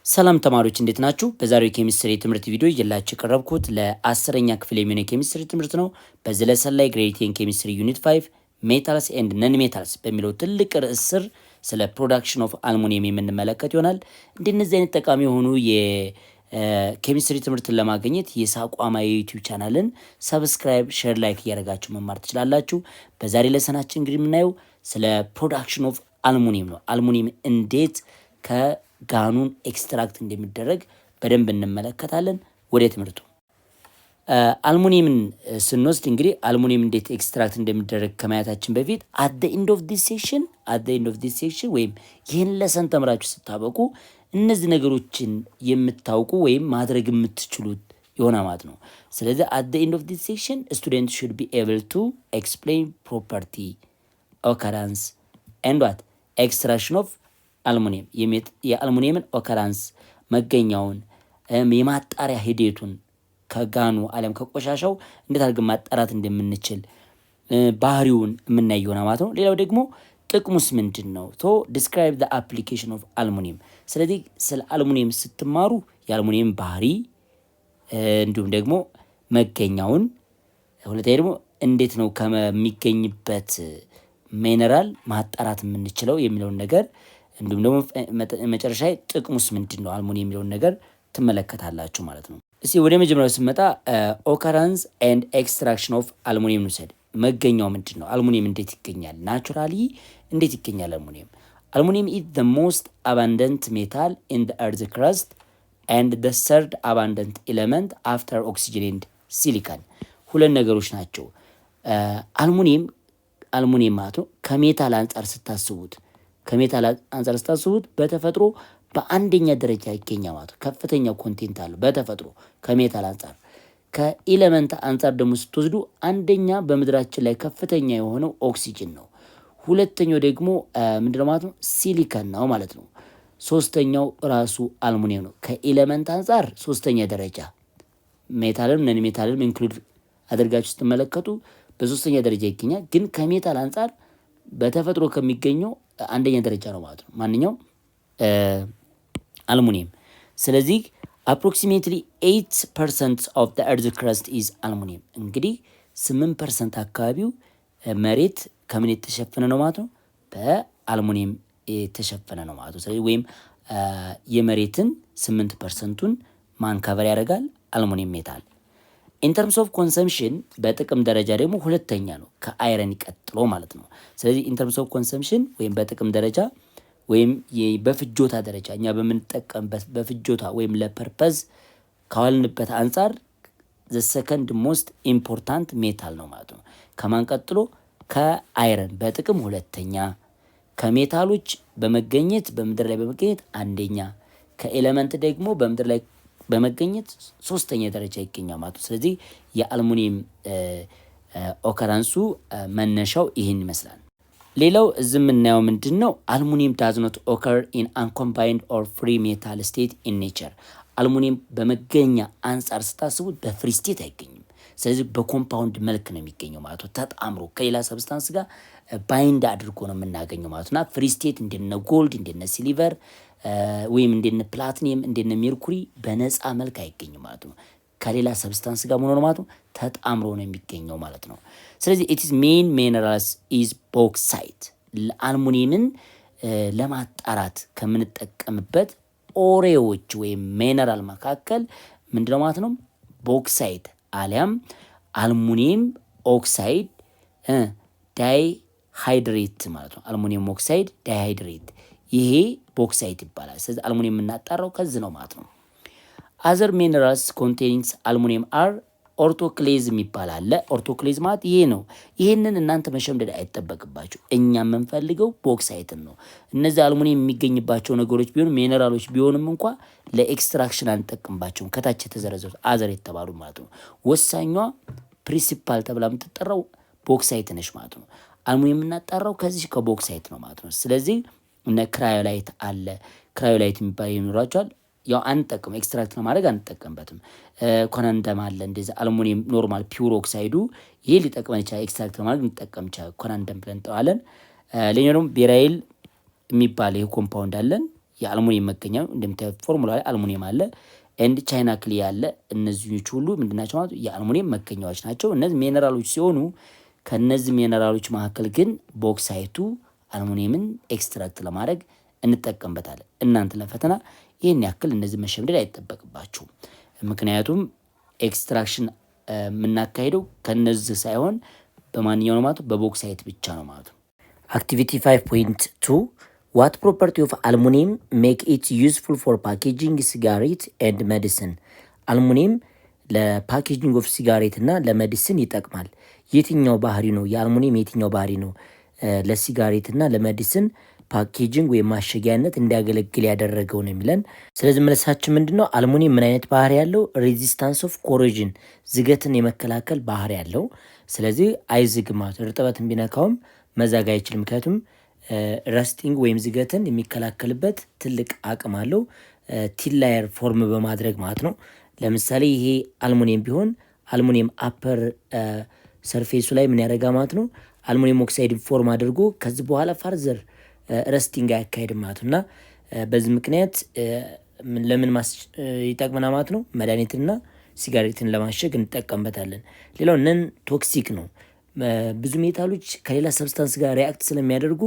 ሰላም ተማሪዎች እንዴት ናችሁ? በዛሬው ኬሚስትሪ ትምህርት ቪዲዮ ይዤላችሁ የቀረብኩት ለ10ኛ ክፍል የሚሆን የኬሚስትሪ ትምህርት ነው። በዚህ ለሰን ላይ ግሬድ 10 ኬሚስትሪ ዩኒት 5 ሜታልስ ኤንድ ነን ሜታልስ በሚለው ትልቅ ርዕስ ስር ስለ ፕሮዳክሽን ኦፍ አልሙኒየም የምንመለከት ይሆናል። እንደነዚህ አይነት ጠቃሚ የሆኑ የኬሚስትሪ ትምህርትን ለማግኘት የሳቋማ የዩቲዩብ ቻናልን ሰብስክራይብ፣ ሼር፣ ላይክ እያደረጋችሁ መማር ትችላላችሁ። በዛሬ ለሰናችን እንግዲህ የምናየው ስለ ፕሮዳክሽን ኦፍ አልሙኒየም ነው። አልሙኒየም እንዴት ጋኑን ኤክስትራክት እንደሚደረግ በደንብ እንመለከታለን። ወደ ትምህርቱ አልሙኒየምን ስንወስድ እንግዲህ አልሙኒየም እንዴት ኤክስትራክት እንደሚደረግ ከማየታችን በፊት at the end of this section ወይም ይህን ለሰን ተምራችሁ ስታበቁ እነዚህ ነገሮችን የምታውቁ ወይም ማድረግ የምትችሉት ይሆናል ማለት ነው። ስለዚህ at the end of this section students should be able to explain property, occurrence and what extraction of አልሙኒየም የአልሙኒየምን ኦከራንስ መገኛውን የማጣሪያ ሂደቱን ከጋኑ አለም ከቆሻሻው እንዴት አድርገን ማጣራት እንደምንችል ባህሪውን የምናይ ይሆናል ማለት ነው። ሌላው ደግሞ ጥቅሙስ ምንድነው? describe the application of aluminum። ስለዚህ ስለ አልሙኒየም ስትማሩ የአልሙኒየም ባህሪ እንዲሁም ደግሞ መገኛውን፣ ሁለተኛ ደግሞ እንዴት ነው ከሚገኝበት ሚነራል ማጣራት የምንችለው የሚለውን ነገር እንዲሁም ደግሞ መጨረሻ ጥቅሙስ ምንድነው አልሙኒየም የሚለውን ነገር ትመለከታላችሁ ማለት ነው። እስቲ ወደ መጀመሪያው ስንመጣ ኦከራንስ ኤንድ ኤክስትራክሽን ኦፍ አልሙኒየም እንውሰድ። መገኛው ምንድነው? አልሙኒየም እንዴት ይገኛል? ናቹራሊ እንዴት ይገኛል አልሙኒየም? አልሙኒየም is the most abundant metal in the earth crust and the third abundant element after oxygen and silicon። ሁለት ነገሮች ናቸው። አልሙኒየም ማለት ነው ከሜታል አንፃር ስታስቡት በተፈጥሮ በአንደኛ ደረጃ ይገኛል ማለት ነው። ከፍተኛ ኮንቴንት አለው በተፈጥሮ ከሜታል አንፃር። ከኤሌመንት አንፃር ደግሞ ስትወስዱ አንደኛ በምድራችን ላይ ከፍተኛ የሆነው ኦክሲጅን ነው። ሁለተኛው ደግሞ ምንድነው ማለት ነው? ሲሊከን ነው ማለት ነው። ሶስተኛው ራሱ አልሙኒየም ነው። ከኤሌመንት አንፃር ሶስተኛ ደረጃ፣ ሜታልም ነን ሜታልም ኢንክሉድ አድርጋችሁ ስትመለከቱ በሶስተኛ ደረጃ ይገኛል። ግን ከሜታል አንፃር በተፈጥሮ ከሚገኘው አንደኛ ደረጃ ነው ማለት ነው ማንኛው አልሙኒየም። ስለዚህ approximately 8% of the earth crust is aluminum። እንግዲህ 8% አካባቢው መሬት ከምን የተሸፈነ ነው ማለት ነው? በአልሙኒየም የተሸፈነ ነው ማለት ነው። ስለዚህ ወይም የመሬትን 8%ን ማን ከቨር ያደርጋል? አልሙኒየም ሜታል። in terms of consumption በጥቅም ደረጃ ደግሞ ሁለተኛ ነው ከአይረን ቀጥሎ ማለት ነው። ስለዚህ in terms of consumption ወይም በጥቅም ደረጃ ወይም በፍጆታ ደረጃ እኛ በምንጠቀምበት በፍጆታ ወይም ለፐርፐዝ ካዋልንበት አንፃር the second most important metal ነው ማለት ነው። ከማን ቀጥሎ? ከአይረን በጥቅም ሁለተኛ፣ ከሜታሎች በመገኘት በምድር ላይ በመገኘት አንደኛ፣ ከኤሌመንት ደግሞ በምድር ላይ በመገኘት ሶስተኛ ደረጃ ይገኛል ማለት ነው። ስለዚህ የአልሙኒየም ኦከራንሱ መነሻው ይህን ይመስላል። ሌላው እዚህ የምናየው ምንድነው? አልሙኒየም does not occur in uncombined or free metal state in nature። አልሙኒየም በመገኛ አንፃር ስታስቡት በፍሪ ስቴት አይገኝም። ስለዚህ በኮምፓውንድ መልክ ነው የሚገኘው ማለት ነው። ተጣምሮ ከሌላ ሰብስታንስ ጋር ባይንድ አድርጎ ነው የምናገኘው ማለት ነው። ፍሪ ስቴት እንደነ ጎልድ እንደነ ሲልቨር ወይም እንደነ ፕላቲኒየም እንደነ ሜርኩሪ በነፃ መልክ አይገኝም ማለት ነው። ከሌላ ሰብስታንስ ጋር ሆኖ ማለት ነው ተጣምሮ ነው የሚገኘው ማለት ነው። ስለዚህ it is main minerals is bauxite። አልሙኒየምን ለማጣራት ከምንጠቀምበት ኦሬዎች ወይም ሚነራል መካከል ምንድነው ማለት ነው? ቦክሳይት አሊያም አልሙኒየም ኦክሳይድ ዳይሃይድሬት ማለት ነው። አልሙኒየም ኦክሳይድ ዳይሃይድሬት ይሄ ቦክሳይት ይባላል። ስለዚህ አልሙኒየም የምናጣራው ከዚህ ነው ማለት ነው። other minerals containing aluminum are ኦርቶክሌዝም ይባላል። ኦርቶክሌዝ ማለት ይሄ ነው። ይሄንን እናንተ መሸምደድ አይጠበቅባችሁ። እኛ የምንፈልገው ቦክሳይትን ነው። እነዚህ አልሙኒየም የሚገኝባቸው ነገሮች ቢሆኑ ሚነራሎች ቢሆንም እንኳን ለኤክስትራክሽን አንጠቀምባቸውም። ከታች የተዘረዘሩት አዘር የተባሉ ማለት ነው። ወሳኟ ፕሪንሲፓል ተብላ የምትጠራው ቦክሳይት ነች ማለት ነው። አልሙኒየም የምናጣራው ከዚህ ከቦክሳይት ነው ማለት ነው። ስለዚህ እነ ክራዮላይት አለ። ክራዮላይት የሚባል ይኖራቸዋል። ያው አንጠቀም ኤክስትራክት ለማድረግ አንጠቀምበትም። ኮናንደም አለ እንደዚህ አልሙኒየም ኖርማል ፒውር ኦክሳይዱ ይሄ ሊጠቅመን ይችላል። ኤክስትራክት ለማድረግ እንጠቀም ይችላል። ኮናንደም ብለን እንጠራለን። ሌላው ደግሞ ቤራይል የሚባል ይሄ ኮምፓውንድ አለን። የአልሙኒየም መገኛ ነው። እንደምታዩት ፎርሙላ ላይ አልሙኒየም አለ ኤንድ ቻይና ክሌ ያለ እነዚህኞቹ ሁሉ ምንድናቸው ማለት የአልሙኒየም መገኛዎች ናቸው። እነዚህ ሚነራሎች ሲሆኑ ከነዚህ ሚነራሎች መካከል ግን ቦክሳይቱ አልሙኒየምን ኤክስትራክት ለማድረግ እንጠቀምበታለን። እናንተ ለፈተና ይህን ያክል እነዚህ መሸምደድ አይጠበቅባችሁም። ምክንያቱም ኤክስትራክሽን የምናካሄደው ከነዚህ ሳይሆን በማንኛው ነው ማለት በቦክሳይት ብቻ ነው ማለት ነው። አክቲቪቲ 5.2 ዋት ፕሮፐርቲ ኦፍ አልሙኒየም ሜክ ኢት ዩዝፉል ፎር ፓኬጂንግ ሲጋሬት ኤንድ ሜዲሲን። አልሙኒየም ለፓኬጂንግ ኦፍ ሲጋሬት እና ለሜዲሲን ይጠቅማል። የትኛው ባህሪ ነው የአልሙኒየም የትኛው ባህሪ ነው ለሲጋሬት እና ለሜዲሲን ፓኬጂንግ ወይም ማሸጊያነት እንዲያገለግል ያደረገው ነው የሚለን። ስለዚህ መልሳችን ምንድነው? አልሙኒየም ምን አይነት ባህሪ ያለው? ሬዚስታንስ ኦፍ ኮሮዥን ዝገትን የመከላከል ባህሪ ያለው። ስለዚህ አይዝግም ማለት እርጥበትን ቢነካውም መዛግ አይችልም። ምክንያቱም ረስቲንግ ወይም ዝገትን የሚከላከልበት ትልቅ አቅም አለው ቲን ላየር ፎርም በማድረግ ማለት ነው። ለምሳሌ ይሄ አልሙኒየም ቢሆን አልሙኒየም አፐር ሰርፌሱ ላይ ምን ያደርጋ ማለት ነው አልሙኒየም ኦክሳይድ ፎርም አድርጎ ከዚህ በኋላ ፋርዘር ረስቲንግ አያካሄድም ማለት ነው። እና በዚህ ምክንያት ለምን ይጠቅመና ማለት ነው መድኃኒትና ሲጋሬትን ለማሸግ እንጠቀምበታለን። ሌላው ነን ቶክሲክ ነው። ብዙ ሜታሎች ከሌላ ሰብስታንስ ጋር ሪያክት ስለሚያደርጉ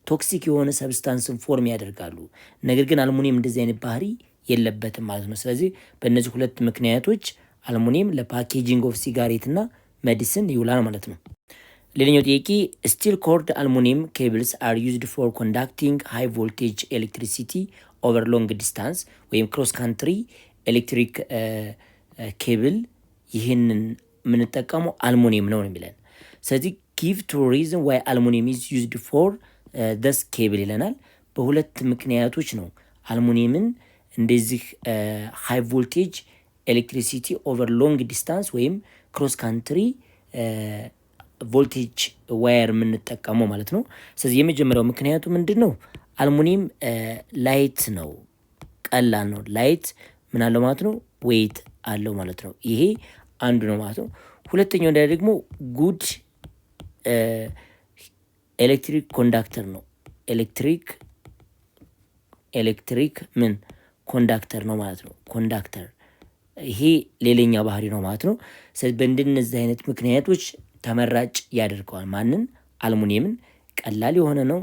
ቶክሲክ የሆነ ሰብስታንስን ፎርም ያደርጋሉ። ነገር ግን አልሙኒየም እንደዚህ አይነት ባህሪ የለበትም ማለት ነው። ስለዚህ በእነዚህ ሁለት ምክንያቶች አልሙኒየም ለፓኬጂንግ ኦፍ ሲጋሬት እና ሜዲሲን ይውላል ማለት ነው። ሌላኛው ጥያቄ ስቲል ኮርድ አልሙኒየም ኬብልስ አር ዩዝድ ፎር ኮንዳክቲንግ ሃይ ቮልቴጅ ኤሌክትሪሲቲ ኦቨር ሎንግ ዲስታንስ ወይም ክሮስ ካንትሪ ኤሌክትሪክ ኬብል ይህንን የምንጠቀመው አልሙኒየም ነው የሚለን። ስለዚህ ጊቭ ቱ ሪዝን ዋይ አልሙኒየም ኢዝ ዩዝድ ፎር ደስ ኬብል ይለናል። በሁለት ምክንያቶች ነው አልሙኒየምን እንደዚህ ሃይ ቮልቴጅ ኤሌክትሪሲቲ ኦቨር ሎንግ ዲስታንስ ወይም ክሮስ ካንትሪ ቮልቴጅ ዋየር የምንጠቀመው ማለት ነው። ስለዚህ የመጀመሪያው ምክንያቱ ምንድን ነው? አልሙኒየም ላይት ነው፣ ቀላል ነው። ላይት ምን አለው ማለት ነው? ዌይት አለው ማለት ነው። ይሄ አንዱ ነው ማለት ነው። ሁለተኛው ደግሞ ጉድ ኤሌክትሪክ ኮንዳክተር ነው። ኤሌክትሪክ ምን ኮንዳክተር ነው ማለት ነው። ኮንዳክተር ይሄ ሌላኛ ባህሪ ነው ማለት ነው። ስለዚህ በእንደነዚህ አይነት ምክንያቶች ተመራጭ ያደርገዋል ማንን? አልሙኒየምን። ቀላል የሆነ ነው፣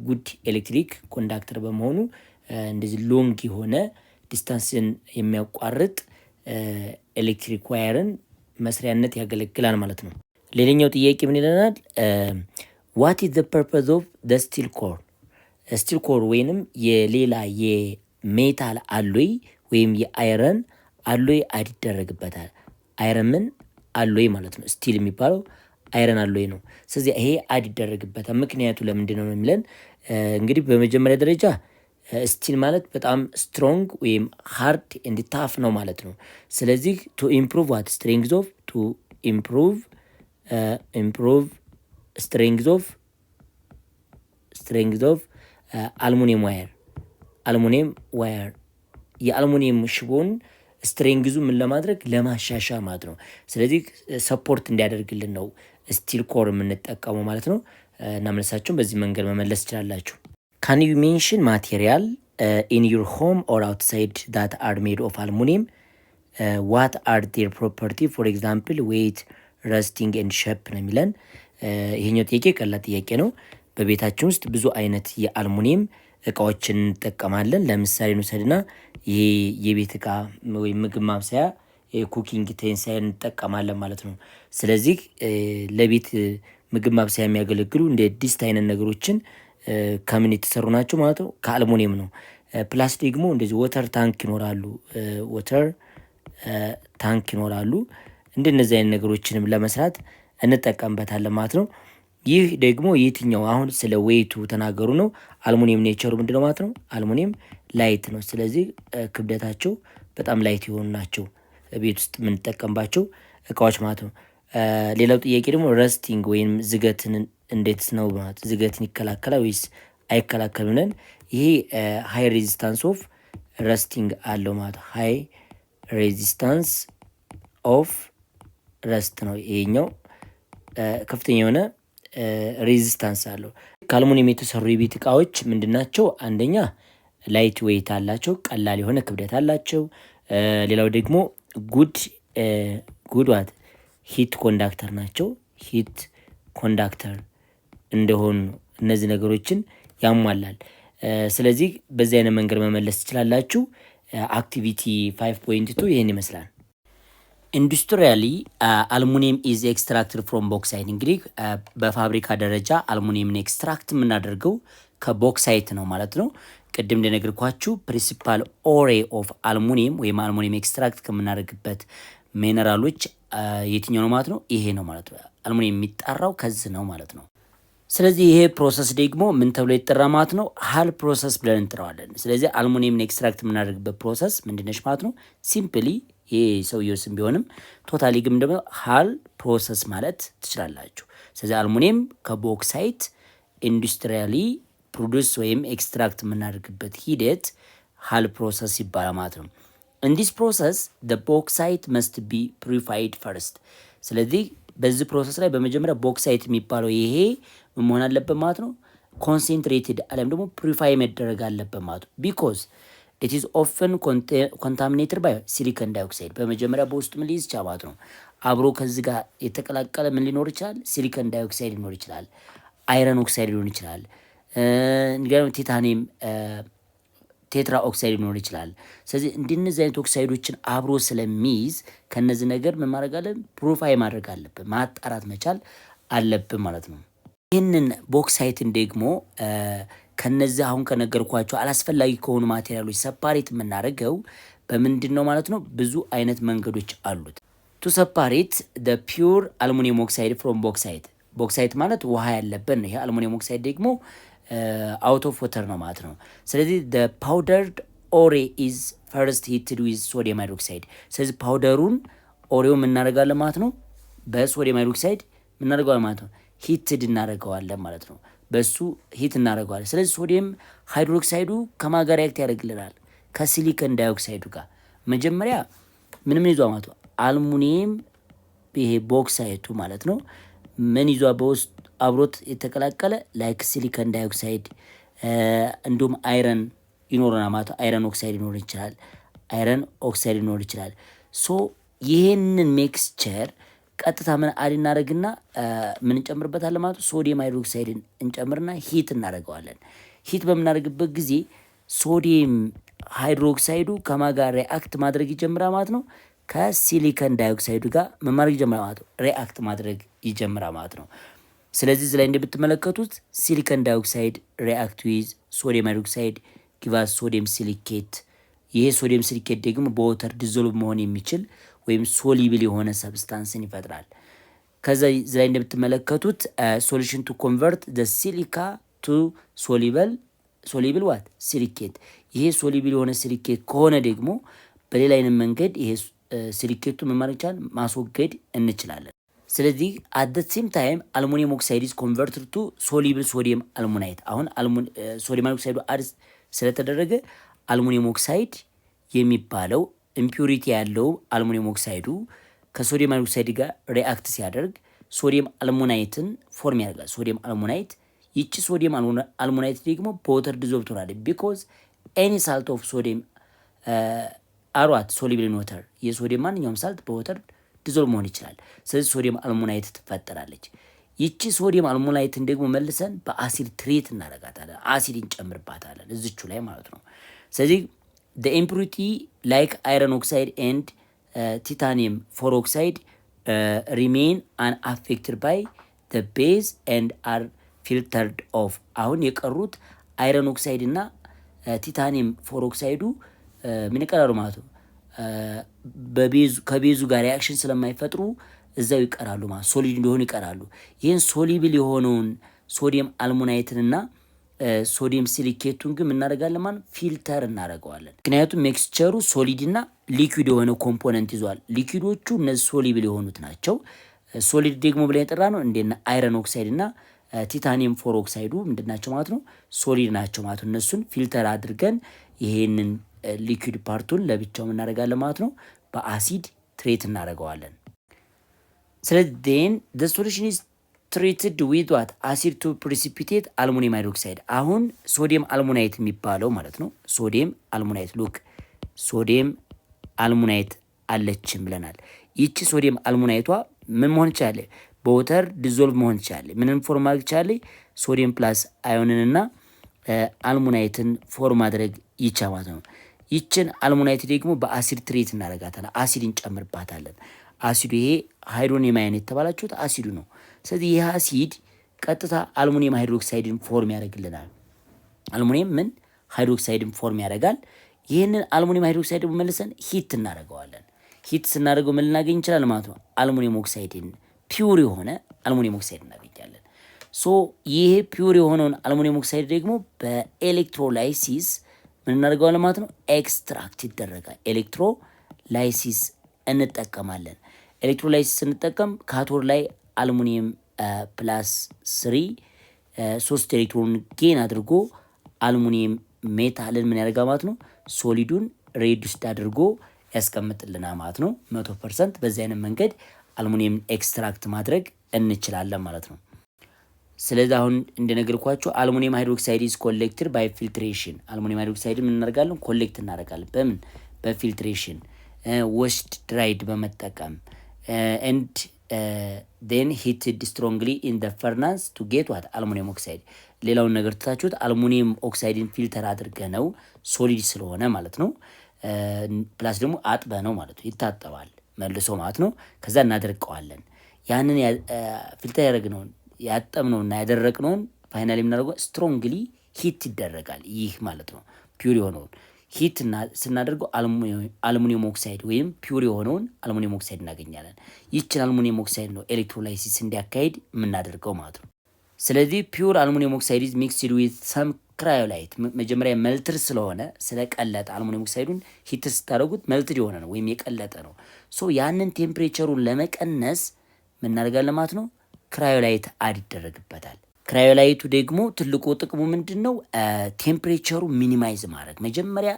ጉድ ኤሌክትሪክ ኮንዳክተር በመሆኑ እንደዚህ ሎንግ የሆነ ዲስታንስን የሚያቋርጥ ኤሌክትሪክ ዋየርን መስሪያነት ያገለግላል ማለት ነው። ሌላኛው ጥያቄ ምን ይለናል? ዋት ኢዝ ዘ ፐርፐዝ ኦፍ ዘ ስቲል ኮር። ስቲል ኮር ወይንም የሌላ የሜታል አሎይ ወይም የአይረን አሎይ አድ ይደረግበታል። አይረን ምን አሎይ ማለት ነው። ስቲል የሚባለው አይረን አሎይ ነው። ስለዚህ ይሄ አድ ይደረግበታል። ምክንያቱ ለምንድን ነው የሚለን እንግዲህ በመጀመሪያ ደረጃ ስቲል ማለት በጣም ስትሮንግ ወይም ሃርድ ኤንድ ታፍ ነው ማለት ነው። ስለዚህ ቱ ኢምፕሩቭ ዋት ስትሬንግዝ ኦፍ ቱ ኢምፕሩቭ ስትሬንግዝ ኦፍ አልሙኒየም ዋየር የአልሙኒየም ሽቦን ስትሬንግዙ ምን ለማድረግ ለማሻሻ ማለት ነው። ስለዚህ ሰፖርት እንዲያደርግልን ነው ስቲል ኮር የምንጠቀመው ማለት ነው። እና መልሳችሁን በዚህ መንገድ መመለስ ትችላላችሁ። ካን ዩ ሜንሽን ማቴሪያል ኢን ዩር ሆም ኦር አውትሳይድ ዳት አር ሜድ ኦፍ አልሙኒየም ዋት አር ዴር ፕሮፐርቲ ፎር ኤግዛምፕል ዌይት ረስቲንግ ኤንድ ሼፕ ነው የሚለን። ይሄኛው ጥያቄ ቀላል ጥያቄ ነው። በቤታችን ውስጥ ብዙ አይነት የአልሙኒየም እቃዎችን እንጠቀማለን። ለምሳሌ እንውሰድና ይሄ የቤት እቃ ወይም ምግብ ማብሰያ ኩኪንግ ቴንሳይል እንጠቀማለን ማለት ነው። ስለዚህ ለቤት ምግብ ማብሰያ የሚያገለግሉ እንደ ዲስት አይነት ነገሮችን ከምን የተሰሩ ናቸው ማለት ነው? ከአልሙኒየም ነው። ፕላስ ደግሞ እንደዚህ ወተር ታንክ ይኖራሉ። እንደነዚህ አይነት ነገሮችንም ለመስራት እንጠቀምበታለን ማለት ነው። ይህ ደግሞ የትኛው አሁን ስለ ዌይቱ ተናገሩ ነው። አልሙኒየም ኔቸሩ ምንድነው ማለት ነው? አልሙኒየም ላይት ነው። ስለዚህ ክብደታቸው በጣም ላይት የሆኑ ናቸው ቤት ውስጥ የምንጠቀምባቸው እቃዎች ማለት ነው። ሌላው ጥያቄ ደግሞ ረስቲንግ ወይም ዝገትን እንዴት ነው ማለት ዝገትን ይከላከላል ወይስ አይከላከልም ብለን ይሄ ሃይ ሬዚስታንስ ኦፍ ረስቲንግ አለው ማለት ሃይ ሬዚስታንስ ኦፍ ረስት ነው። ይሄኛው ከፍተኛ የሆነ ሬዚስታንስ አለው። ከአልሙኒየም የተሰሩ የቤት እቃዎች ምንድናቸው? አንደኛ ላይት ዌይት አላቸው፣ ቀላል የሆነ ክብደት አላቸው። ሌላው ደግሞ ጉድ ዋት ሂት ኮንዳክተር ናቸው። ሂት ኮንዳክተር እንደሆኑ እነዚህ ነገሮችን ያሟላል። ስለዚህ በዚህ አይነት መንገድ መመለስ ትችላላችሁ። አክቲቪቲ 5.2 ይህን ይመስላል። ኢንዱስትሪያሊ አልሙኒየም ኢዝ ኤክስትራክትድ ፍሮም ቦክሳይት። እንግዲህ በፋብሪካ ደረጃ አልሙኒየምን ኤክስትራክት የምናደርገው ከቦክሳይት ነው ማለት ነው። ቅድም እንደነገርኳችሁ ፕሪንሲፓል ኦሬ ኦፍ አልሙኒየም ወይም አልሙኒየም ኤክስትራክት ከምናደርግበት ሚነራሎች የትኛው ነው ማለት ነው? ይሄ ነው ማለት ነው። አልሙኒየም የሚጣራው ከዚህ ነው ማለት ነው። ስለዚህ ይሄ ፕሮሰስ ደግሞ ምን ተብሎ ይጠራ ማለት ነው? ሃል ፕሮሰስ ብለን እንጥረዋለን። ስለዚህ አልሙኒየምን ኤክስትራክት የምናደርግበት ፕሮሰስ ምንድነች ማለት ነው? ሲምፕሊ ይሄ ሰውየው ስም ቢሆንም ቶታሊ ግን ደግሞ ሃል ፕሮሰስ ማለት ትችላላችሁ። ስለዚህ አልሙኒየም ከቦክሳይት ኢንዱስትሪያሊ ፕሮዱስ ወይም ኤክስትራክት የምናደርግበት ሂደት ሃል ፕሮሰስ ይባላል ማለት ነው። in this process the bauxite must be purified first። ስለዚህ በዚህ ፕሮሰስ ላይ በመጀመሪያ ቦክሳይት የሚባለው ይሄ መሆን አለበት ማለት ነው። ኮንሴንትሬትድ አለም ደግሞ ፕሪፋይ መደረግ አለበት ማለት ነው። ቢኮዝ ኢት ኢዝ ኦፍን ኮንታሚኔትድ ባይ ሲሊከን ዳይኦክሳይድ። በመጀመሪያ በውስጡ ምን ሊይዝ ይችላል ማለት ነው? አብሮ ከዚህ ጋር የተቀላቀለ ምን ሊኖር ይችላል? ሲሊከን ዳይኦክሳይድ ሊኖር ይችላል። አይረን ኦክሳይድ ሊሆን ይችላል። እንግዲህ ቲታኒየም ቴትራ ኦክሳይድ ሊኖር ይችላል። ስለዚህ እንደነዚህ አይነት ኦክሳይዶችን አብሮ ስለሚይዝ ከነዚህ ነገር ምን ማድረግ አለብን? ፕሩፋይ ማድረግ አለብን፣ ማጣራት መቻል አለብን ማለት ነው። ይህንን ቦክሳይትን ደግሞ ከነዚህ አሁን ከነገርኳቸው አላስፈላጊ ከሆኑ ማቴሪያሎች ሰፓሬት የምናደርገው በምንድን ነው ማለት ነው? ብዙ አይነት መንገዶች አሉት። ቱ ሰፓሬት the pure aluminum oxide from bauxite። ቦክሳይት ማለት ውሃ ያለበት ነው። ይሄ አሉሚኒየም ኦክሳይድ ደግሞ አውት ኦፍ ወተር ነው ማለት ነው። ስለዚህ the powdered ore is first heated with sodium hydroxide። ስለዚህ ፓውደሩን ኦሬው እናደርጋለን ማለት ነው። በሶዲየም ሃይድሮክሳይድ እናደርገዋለን ማለት ነው። ሂትድ እናደርገዋለን ማለት ነው። በሱ ሂት እናደርገዋለን። ስለዚህ ሶዲየም ሃይድሮክሳይዱ ከማን ጋር ሪአክት ያደርግልናል? ከሲሊከን ዳይኦክሳይዱ ጋር። መጀመሪያ ምንም ይዟ ማለት ነው አልሙኒየም ይሄ ቦክሳይቱ ማለት ነው ምን ይዟ በውስጥ አብሮት የተቀላቀለ ላይክ ሲሊከን ዳይኦክሳይድ እንዲሁም አይረን ይኖረናል ማለት ነው። አይረን ኦክሳይድ ሊኖር ይችላል። አይረን ኦክሳይድ ሊኖር ይችላል። ሶ ይሄንን ሜክስቸር ቀጥታ ምን አድ እናደርግና ምን እንጨምርበታለን ማለት ነው። ሶዲየም ሃይድሮክሳይድን እንጨምርና ሂት እናደርገዋለን። ሂት በምናደርግበት ጊዜ ሶዲየም ሃይድሮክሳይዱ ከማን ጋር ሪአክት ማድረግ ይጀምራል ማለት ነው? ከሲሊከን ዳይኦክሳይዱ ጋር ምን ማድረግ ይጀምራል ማለት ነው? ሪአክት ማድረግ ይጀምራል ማለት ነው። ስለዚህ እዚህ ላይ እንደምትመለከቱት ሲሊከን ዳይኦክሳይድ ሪአክት ዊዝ ሶዲየም ሃይድሮክሳይድ ጊቫስ ሶዲየም ሲሊኬት። ይሄ ሶዲየም ሲሊኬት ደግሞ በወተር ዲዞልቭ መሆን የሚችል ወይም ሶሊብል የሆነ ሰብስታንስን ይፈጥራል። ከዛ እዚህ ላይ እንደምትመለከቱት ሶሉሽን ቱ ኮንቨርት ዘ ሲሊካ ቱ ሶሊብል ዋት ሲሊኬት። ይሄ ሶሊብል የሆነ ሲሊኬት ከሆነ ደግሞ በሌላ አይነት መንገድ ይሄ ሲሊኬቱ ምን ማድረግ ይቻላል? ማስወገድ እንችላለን። ስለዚህ አት ዘ ሴም ታይም አልሙኒየም ኦክሳይድ ኢዝ ኮንቨርትድ ቱ ሶሊብል ሶዲየም አልሙናይት። አሁን ሶዲየም ኦክሳይዱ አድ ስለተደረገ አልሙኒየም ኦክሳይድ የሚባለው ኢምፒዩሪቲ ያለው አልሙኒየም ኦክሳይዱ ከሶዲየም ኦክሳይድ ጋር ሪአክት ሲያደርግ ሶዲየም አልሙናይትን ፎርም ያደርጋል። ሶዲየም አልሙናይት። ይቺ ሶዲየም አልሙናይት ደግሞ በወተር ዲዞልቭ ትሆናለች። ቢኮዝ ኤኒ ሳልት ኦፍ ሶዲየም አሯት ሶሊብል ኢን ወተር። የሶዲየም ማንኛውም ሳልት በወተር ዲዞልቭ መሆን ይችላል። ስለዚህ ሶዲየም አልሙናይት ትፈጠራለች። ይቺ ሶዲየም አልሙናይትን ደግሞ መልሰን በአሲድ ትሪት እናደርጋታለን። አሲድ እንጨምርባታለን እዚቹ ላይ ማለት ነው። ስለዚህ the impurity like iron oxide and titanium peroxide remain unaffected by the base and are filtered off። አሁን የቀሩት አይረን ኦክሳይድ እና ቲታኒየም ፎሮክሳይዱ ምን ይቀራሉ ማለት ነው? ከቤዙ ጋር ሪአክሽን ስለማይፈጥሩ እዛው ይቀራሉ ማለት ሶሊድ እንደሆኑ ይቀራሉ። ይህን ሶሊብል የሆነውን ሶዲየም አልሙናይትንና ሶዲየም ሲሊኬቱን ግን እናደርጋለን ማለት ፊልተር እናደርገዋለን። ምክንያቱም ሜክስቸሩ ሶሊድ እና ሊኩዊድ የሆነ ኮምፖነንት ይዟል። ሊኩዊዶቹ እነዚህ ሶሊብል የሆኑት ናቸው። ሶሊድ ደግሞ ብለን የጠራ ነው እንደና አይረን ኦክሳይድ እና ቲታኒየም ፎሮክሳይዱ ምንድናቸው ማለት ነው? ሶሊድ ናቸው ማለት ነው። እነሱን ፊልተር አድርገን ይሄንን ሊኩዊድ ፓርቱን ለብቻው እናደርጋለን ማለት ነው። በአሲድ ትሬት እናደርገዋለን። ስለዚህ the solution is ትሪትድ ዊዝ ዋት አሲድ ቱ ፕሪሲፒቴት አልሙኒየም ሃይድሮክሳይድ። አሁን ሶዲየም አልሙናይት የሚባለው ማለት ነው። ሶዲየም አልሙናይት ሉክ ሶዲየም አልሙናይት አለችን ብለናል። ይቺ ሶዲየም አልሙናይቷ ምን መሆን ይችላል? በወተር ዲዞልቭ መሆን ይችላል። ምንን ፎርም ማድረግ ይችላል? ሶዲየም ፕላስ አዮንንና አልሙናይትን ፎርም ማድረግ ይቻላል ማለት ነው። ይችን አልሙናይት ደግሞ በአሲድ ትሪት እናደርጋታለን። አሲድ እንጨምርባታለን። አሲዱ ይሄ ሃይድሮኒየም አየን የተባላችሁት አሲዱ ነው። ስለዚህ ይህ አሲድ ቀጥታ አልሙኒየም ሃይድሮክሳይድን ፎርም ያደርግልናል። አልሙኒየም ምን ሃይድሮክሳይድን ፎርም ያደርጋል። ይህንን አልሙኒየም ሃይድሮክሳይድ መልሰን ሂት እናደርገዋለን። ሂት ስናደርገው ምን ልናገኝ እንችላለን ማለት ነው? አልሙኒየም ኦክሳይድን ፒውር የሆነ አልሙኒየም ኦክሳይድ እናገኛለን። ሶ ይሄ ፒውር የሆነውን አልሙኒየም ኦክሳይድ ደግሞ በኤሌክትሮላይሲስ ምን እናደርገዋለን ማለት ነው? ኤክስትራክት ይደረጋል። ኤሌክትሮላይሲስ እንጠቀማለን። ኤሌክትሮላይሲስ ስንጠቀም ካቶድ ላይ አልሙኒየም ፕላስ 3 ኤሌክትሮን ጌን አድርጎ አልሙኒየም ሜታልን ምን ያደርጋ ማለት ነው? ሶሊዱን ሬዱስድ አድርጎ ያስቀምጥልናል ማለት ነው 100%። በዚህ አይነት መንገድ አልሙኒየም ኤክስትራክት ማድረግ እንችላለን ማለት ነው። ስለዚህ አሁን እንደነገርኳችሁ አልሙኒየም ሃይድሮክሳይድ ኢዝ ኮሌክትድ ባይ ፊልትሬሽን። አልሙኒየም ሃይድሮክሳይድ ምን እናደርጋለን? ኮሌክት እናደርጋለን። በምን? በፊልትሬሽን ወሽድ ድራይድ በመጠቀም ኤንድ ዴን ሂትድ ስትሮንግሊ ኢን ደ ፈርናንስ ቱ ጌት ዋት አልሙኒየም ኦክሳይድ። ሌላውን ነገር ትታችሁት አልሙኒየም ኦክሳይድን ፊልተር አድርገ ነው ሶሊድ ስለሆነ ማለት ነው። ፕላስ ደግሞ አጥበ ነው ማለት ነው። ይታጠባል መልሶ ማለት ነው። ከዛ እናደርቀዋለን። ያንን ፊልተር ያደረግነውን ያጠብነውና ያደረቅነውን ፋይናሊ የምናደርገው ስትሮንግሊ ሂት ይደረጋል። ይህ ማለት ነው ፒውር የሆነውን ሂት ስናደርገው አልሙኒየም ኦክሳይድ ወይም ፒውር የሆነውን አልሙኒየም ኦክሳይድ እናገኛለን። ይችን አልሙኒየም ኦክሳይድ ነው ኤሌክትሮላይሲስ እንዲያካሄድ የምናደርገው ማለት ነው። ስለዚህ ፒውር አልሙኒየም ኦክሳይድ ኢዝ ሚክስድ ዊዝ ሰም ክራዮላይት። መጀመሪያ መልትር ስለሆነ ስለቀለጠ አልሙኒየም ኦክሳይዱን ሂት ስታደርጉት መልትድ የሆነ ነው ወይም የቀለጠ ነው። ሶ ያንን ቴምፕሬቸሩን ለመቀነስ ምናደርጋለን ማለት ነው? ክራዮላይት አድ ይደረግበታል። ክራዮላይቱ ደግሞ ትልቁ ጥቅሙ ምንድን ነው? ቴምፕሬቸሩ ሚኒማይዝ ማድረግ። መጀመሪያ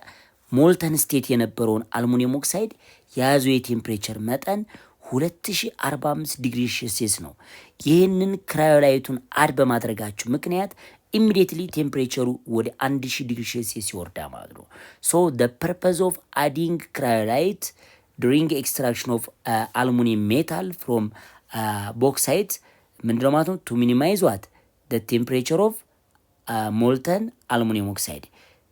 ሞልተን ስቴት የነበረውን አልሙኒየም ኦክሳይድ የያዘው የቴምፕሬቸር መጠን 2045 ዲግሪ ሴልሲየስ ነው። ይህንን ክራዮላይቱን አድ በማድረጋችሁ ምክንያት ኢሚዲየትሊ ቴምፕሬቸሩ ወደ 1000 ዲግሪ ሴልሲየስ ይወርዳ ማለት ነው። ሶ the purpose of adding cryolite during extraction of aluminum metal from bauxite ምንድነው ማለት ነው? to minimize what the temperature of molten aluminum oxide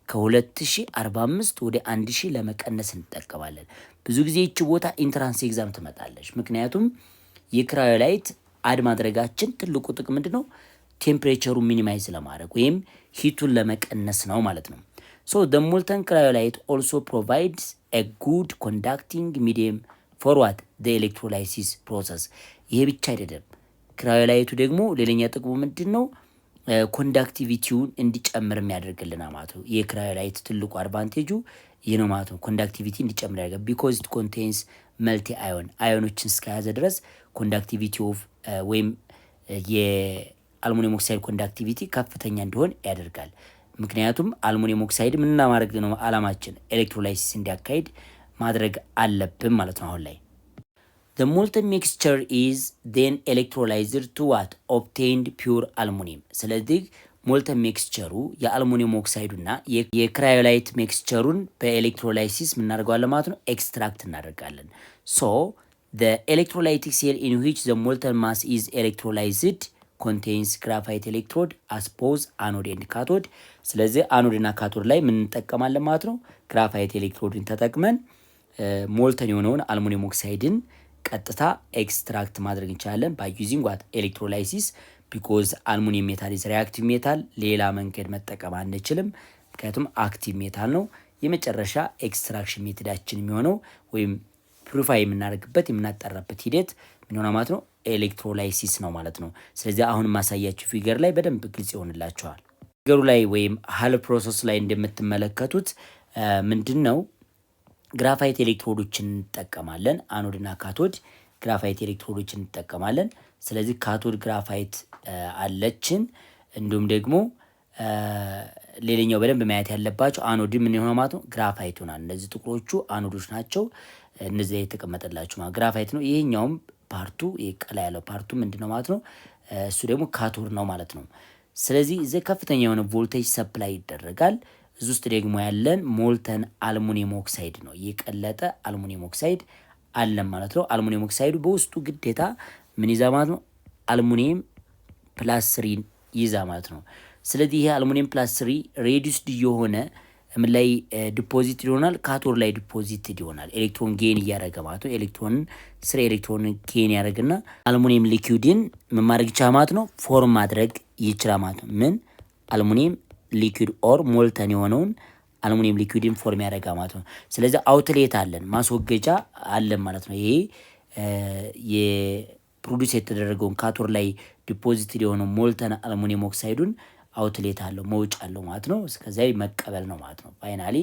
ከ2045 ወደ 1000 ለመቀነስ እንጠቀማለን። ብዙ ጊዜ ይቺ ቦታ ኢንትራንስ ኤግዛም ትመጣለች። ምክንያቱም የክራዮላይት አድ ማድረጋችን ትልቁ ጥቅም ምንድነው? ቴምፕሬቸሩ ሚኒማይዝ ለማድረግ ወይም ሂቱን ለመቀነስ ነው ማለት ነው። ሶ the molten cryolite also provides a good conducting medium for what the electrolysis process። ይሄ ብቻ አይደለም። ክራዮላይቱ ደግሞ ሌላኛ ጥቅሙ ምንድነው? ኮንዳክቲቪቲውን እንዲጨምር የሚያደርግልናል ማለት ነው። የክራዮላይት ትልቁ አድቫንቴጁ ይህ ነው ማለት ነው። ኮንዳክቲቪቲ እንዲጨምር ያደርጋል። because it contains መልቲ አዮን አዮኖችን እስከያዘ ድረስ ኮንዳክቲቪቲ ኦፍ ወይም የአልሙኒየም ኦክሳይድ ኮንዳክቲቪቲ ከፍተኛ እንዲሆን ያደርጋል። ምክንያቱም አልሙኒየም ኦክሳይድ ምንና ማድረግ ነው አላማችን? ኤሌክትሮላይሲስ እንዲያካሂድ ማድረግ አለብን ማለት ነው። አሁን ላይ the molten mixture is then electrolyzed to what obtained pure aluminum። ስለዚህ ሞልተን ሚክስቸሩ የአልሙኒየም ኦክሳይዱና የክራዮላይት ሚክስቸሩን በኤሌክትሮላይሲስ ምናደርገዋለን ማለት ነው? ኤክስትራክት እናደርጋለን። so the electrolytic cell in which the molten mass is electrolyzed contains graphite electrode as both anode and cathode። ስለዚህ አኖድ እና ካቶድ ላይ ምን እንጠቀማለን ማለት ነው? ግራፋይት ኤሌክትሮድን ተጠቅመን ሞልተን የሆነውን አልሙኒየም ኦክሳይድን ቀጥታ ኤክስትራክት ማድረግ እንችላለን by using what electrolysis because አልሙኒየም ሜታል is reactive ሜታል። ሌላ መንገድ መጠቀም አንችልም ምክንያቱም አክቲቭ ሜታል ነው። የመጨረሻ ኤክስትራክሽን ሜቶዳችን የሚሆነው ወይም ፕሪፋይ የምናደርግበት የምናጠራበት ሂደት ምን ሆነ ማለት ነው? ኤሌክትሮላይሲስ ነው ማለት ነው። ስለዚህ አሁን ማሳያችሁ ፊገር ላይ በደንብ ግልጽ ይሆንላችኋል። ፊገሩ ላይ ወይም ሃል ፕሮሰስ ላይ እንደምትመለከቱት ምንድነው? ግራፋይት ኤሌክትሮዶችን እንጠቀማለን። አኖድና ካቶድ ግራፋይት ኤሌክትሮዶችን እንጠቀማለን። ስለዚህ ካቶድ ግራፋይት አለችን። እንዲሁም ደግሞ ሌላኛው በደንብ ማየት ያለባቸው አኖድ ምን ይሆናል ማለት ነው? ግራፋይት ሆናል። እነዚህ ጥቁሮቹ አኖዶች ናቸው። እነዚህ የተቀመጠላችሁ ማለት ግራፋይት ነው። ይሄኛውም ፓርቱ የቀላ ያለው ፓርቱ ምንድነው ማለት ነው? እሱ ደግሞ ካቶድ ነው ማለት ነው። ስለዚህ እዚህ ከፍተኛ የሆነ ቮልቴጅ ሰፕላይ ይደረጋል። እዚህ ውስጥ ደግሞ ያለን ሞልተን አልሙኒየም ኦክሳይድ ነው፣ የቀለጠ አልሙኒየም ኦክሳይድ አለን ማለት ነው። አልሙኒየም ኦክሳይዱ በውስጡ ግዴታ ምን ይዛ ማለት ነው? አልሙኒየም ፕላስ 3 ይዛ ማለት ነው። ስለዚህ ይሄ አልሙኒየም ፕላስ 3 ሬዲዩስድ የሆነ ምን ላይ ዲፖዚት ይሆናል? ካቶድ ላይ ዲፖዚት ይሆናል። ኤሌክትሮን ጌን እያደረገ ማለት ነው። ኤሌክትሮን ጌን ያደረግና አልሙኒየም ሊኩዊድን ምን ማድረግ ይችላል ማለት ነው? ፎርም ማድረግ ይችላል ማለት ነው። ምን አልሙኒየም ሊኩዊድ ኦር ሞልተን የሆነውን አልሙኒየም ሊኩዊድን ፎርም ያደረጋ ማለት ነው። ስለዚህ አውትሌት አለን፣ ማስወገጃ አለን ማለት ነው። ይሄ የፕሮዲስ የተደረገውን ካቶድ ላይ ዲፖዚት የሆነው ሞልተን አልሙኒየም ኦክሳይዱን አውትሌት አለው፣ መውጫ አለው ማለት ነው። እስከዚያ መቀበል ነው ማለት ነው። ፋይናሊ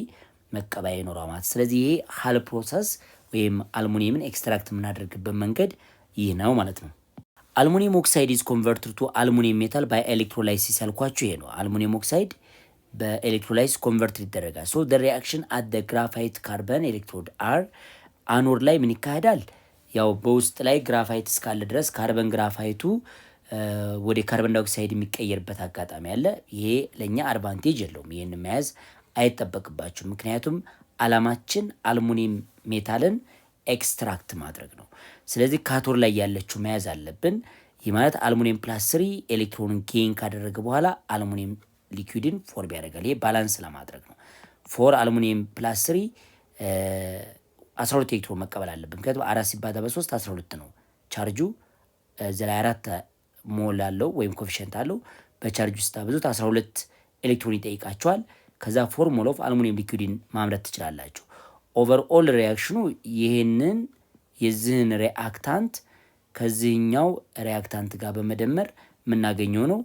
መቀበያ ይኖረው ማለት። ስለዚህ ይሄ ሀል ፕሮሰስ ወይም አልሙኒየምን ኤክስትራክት የምናደርግበት መንገድ ይህ ነው ማለት ነው። አልሙኒየም ኦክሳይድ ኢዝ ኮንቨርትድ ቱ አልሙኒየም ሜታል ባይ ኤሌክትሮላይሲስ ያልኳችሁ ይሄ ነው። አልሙኒየም ኦክሳይድ በኤሌክትሮላይሲስ ኮንቨርት ይደረጋል። ሶ ደ ሪአክሽን አት ደ ግራፋይት ካርበን ኤሌክትሮድ አር አኖድ ላይ ምን ይካሄዳል? ያው በውስጥ ላይ ግራፋይት እስካለ ድረስ ካርበን ግራፋይቱ ወደ ካርበን ዳይኦክሳይድ የሚቀየርበት አጋጣሚ አለ። ይሄ ለኛ አድቫንቴጅ የለውም። ይሄን መያዝ አይጠበቅባችሁ። ምክንያቱም አላማችን አልሙኒየም ሜታልን ኤክስትራክት ማድረግ ነው። ስለዚህ ካቶድ ላይ ያለችው መያዝ አለብን። ይህ ማለት አልሙኒየም ፕላስ 3 ኤሌክትሮንን ጌን ካደረገ በኋላ አልሙኒየም ሊኩዊድን ፎርም ያደርጋል። ይሄ ባላንስ ለማድረግ ነው። ፎር አልሙኒየም ፕላስ 3 12 ኤሌክትሮን መቀበል አለብን። ምክንያቱም 4 ሲባዛ በ3 12 ነው ቻርጁ። እዚህ ላይ 4 ሞል አለው ወይም ኮፊሽንት አለው። በቻርጅ ውስጥ አብዙት 12 ኤሌክትሮን ይጠይቃቸዋል። ከዛ ፎር ሞል ኦፍ አልሙኒየም ሊኩዊድን ማምረት ትችላላችሁ። ኦቨርኦል ሪያክሽኑ ይሄንን የዚህን ሪአክታንት ከዚህኛው ሪአክታንት ጋር በመደመር የምናገኘው ነው።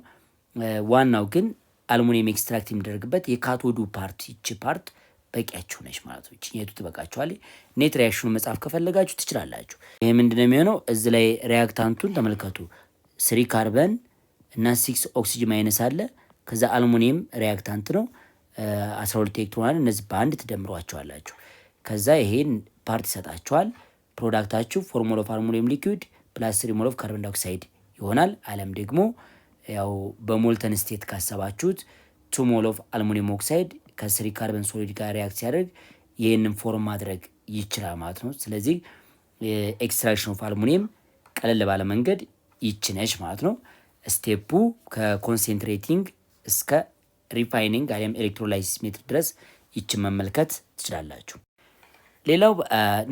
ዋናው ግን አልሙኒየም ኤክስትራክት የሚደረግበት የካቶዱ ፓርት ይቺ ፓርት በቂያችሁ ነች ማለት ነው። እቺ ትበቃችኋል። ኔት ሪአክሽኑ መጻፍ ከፈለጋችሁ ትችላላችሁ። ይሄ ምንድነው የሚሆነው? እዚህ ላይ ሪአክታንቱን ተመልከቱ። 3 ካርበን እና 6 ኦክሲጅን ማይነስ አለ። ከዛ አልሙኒየም ሪአክታንት ነው 12 ኤሌክትሮን አለ። እነዚህ በአንድ ትደምሯቸዋላችሁ። ከዛ ይሄን ፓርት ይሰጣችኋል። ፕሮዳክታችሁ 4 ሞል ኦፍ አልሙኒየም ሊኩዊድ ፕላስ 3 ሞል ኦፍ ካርበን ዳይኦክሳይድ ይሆናል። አለም ደግሞ ያው በሞልተን ስቴት ካሰባችሁት 2 ሞል ኦፍ አልሙኒየም ኦክሳይድ ከ3 ካርበን ሶሊድ ጋር ሪአክት ሲያደርግ ይህንን ፎርም ማድረግ ይችላል ማለት ነው። ስለዚህ ኤክስትራክሽን ኦፍ አልሙኒየም ቀለል ባለ መንገድ ይችነች ማለት ነው። ስቴፑ ከኮንሴንትሬቲንግ እስከ ሪፋይኒንግ አሊያም ኤሌክትሮላይሲስ ሜትር ድረስ ይችን መመልከት ትችላላችሁ። ሌላው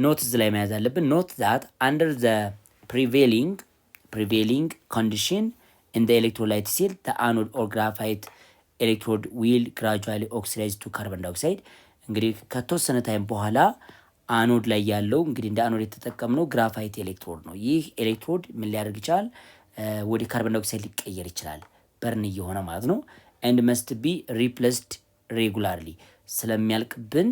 ኖት እዚህ ላይ መያዝ አለብን። ኖት ዛት አንደር ዘ ፕሪቬሊንግ ኮንዲሽን ኢን ዘ ኤሌክትሮላይት ሴል ዘ አኖድ ኦር ግራፋይት ኤሌክትሮድ ዊል ግራጁዋሊ ኦክሲዳይዝ ቱ ካርበን ዳይኦክሳይድ። እንግዲህ ከተወሰነ ታይም በኋላ አኖድ ላይ ያለው እንግዲህ እንደ አኖድ የተጠቀምነው ግራፋይት ኤሌክትሮድ ነው። ይህ ኤሌክትሮድ ምን ሊያደርግ ይችላል? ወደ ካርበን ዳይኦክሳይድ ሊቀየር ይችላል፣ በርን እየሆነ ማለት ነው። ኤንድ መስት ቢ ሪፕሌስድ ሬጉላርሊ ስለሚያልቅብን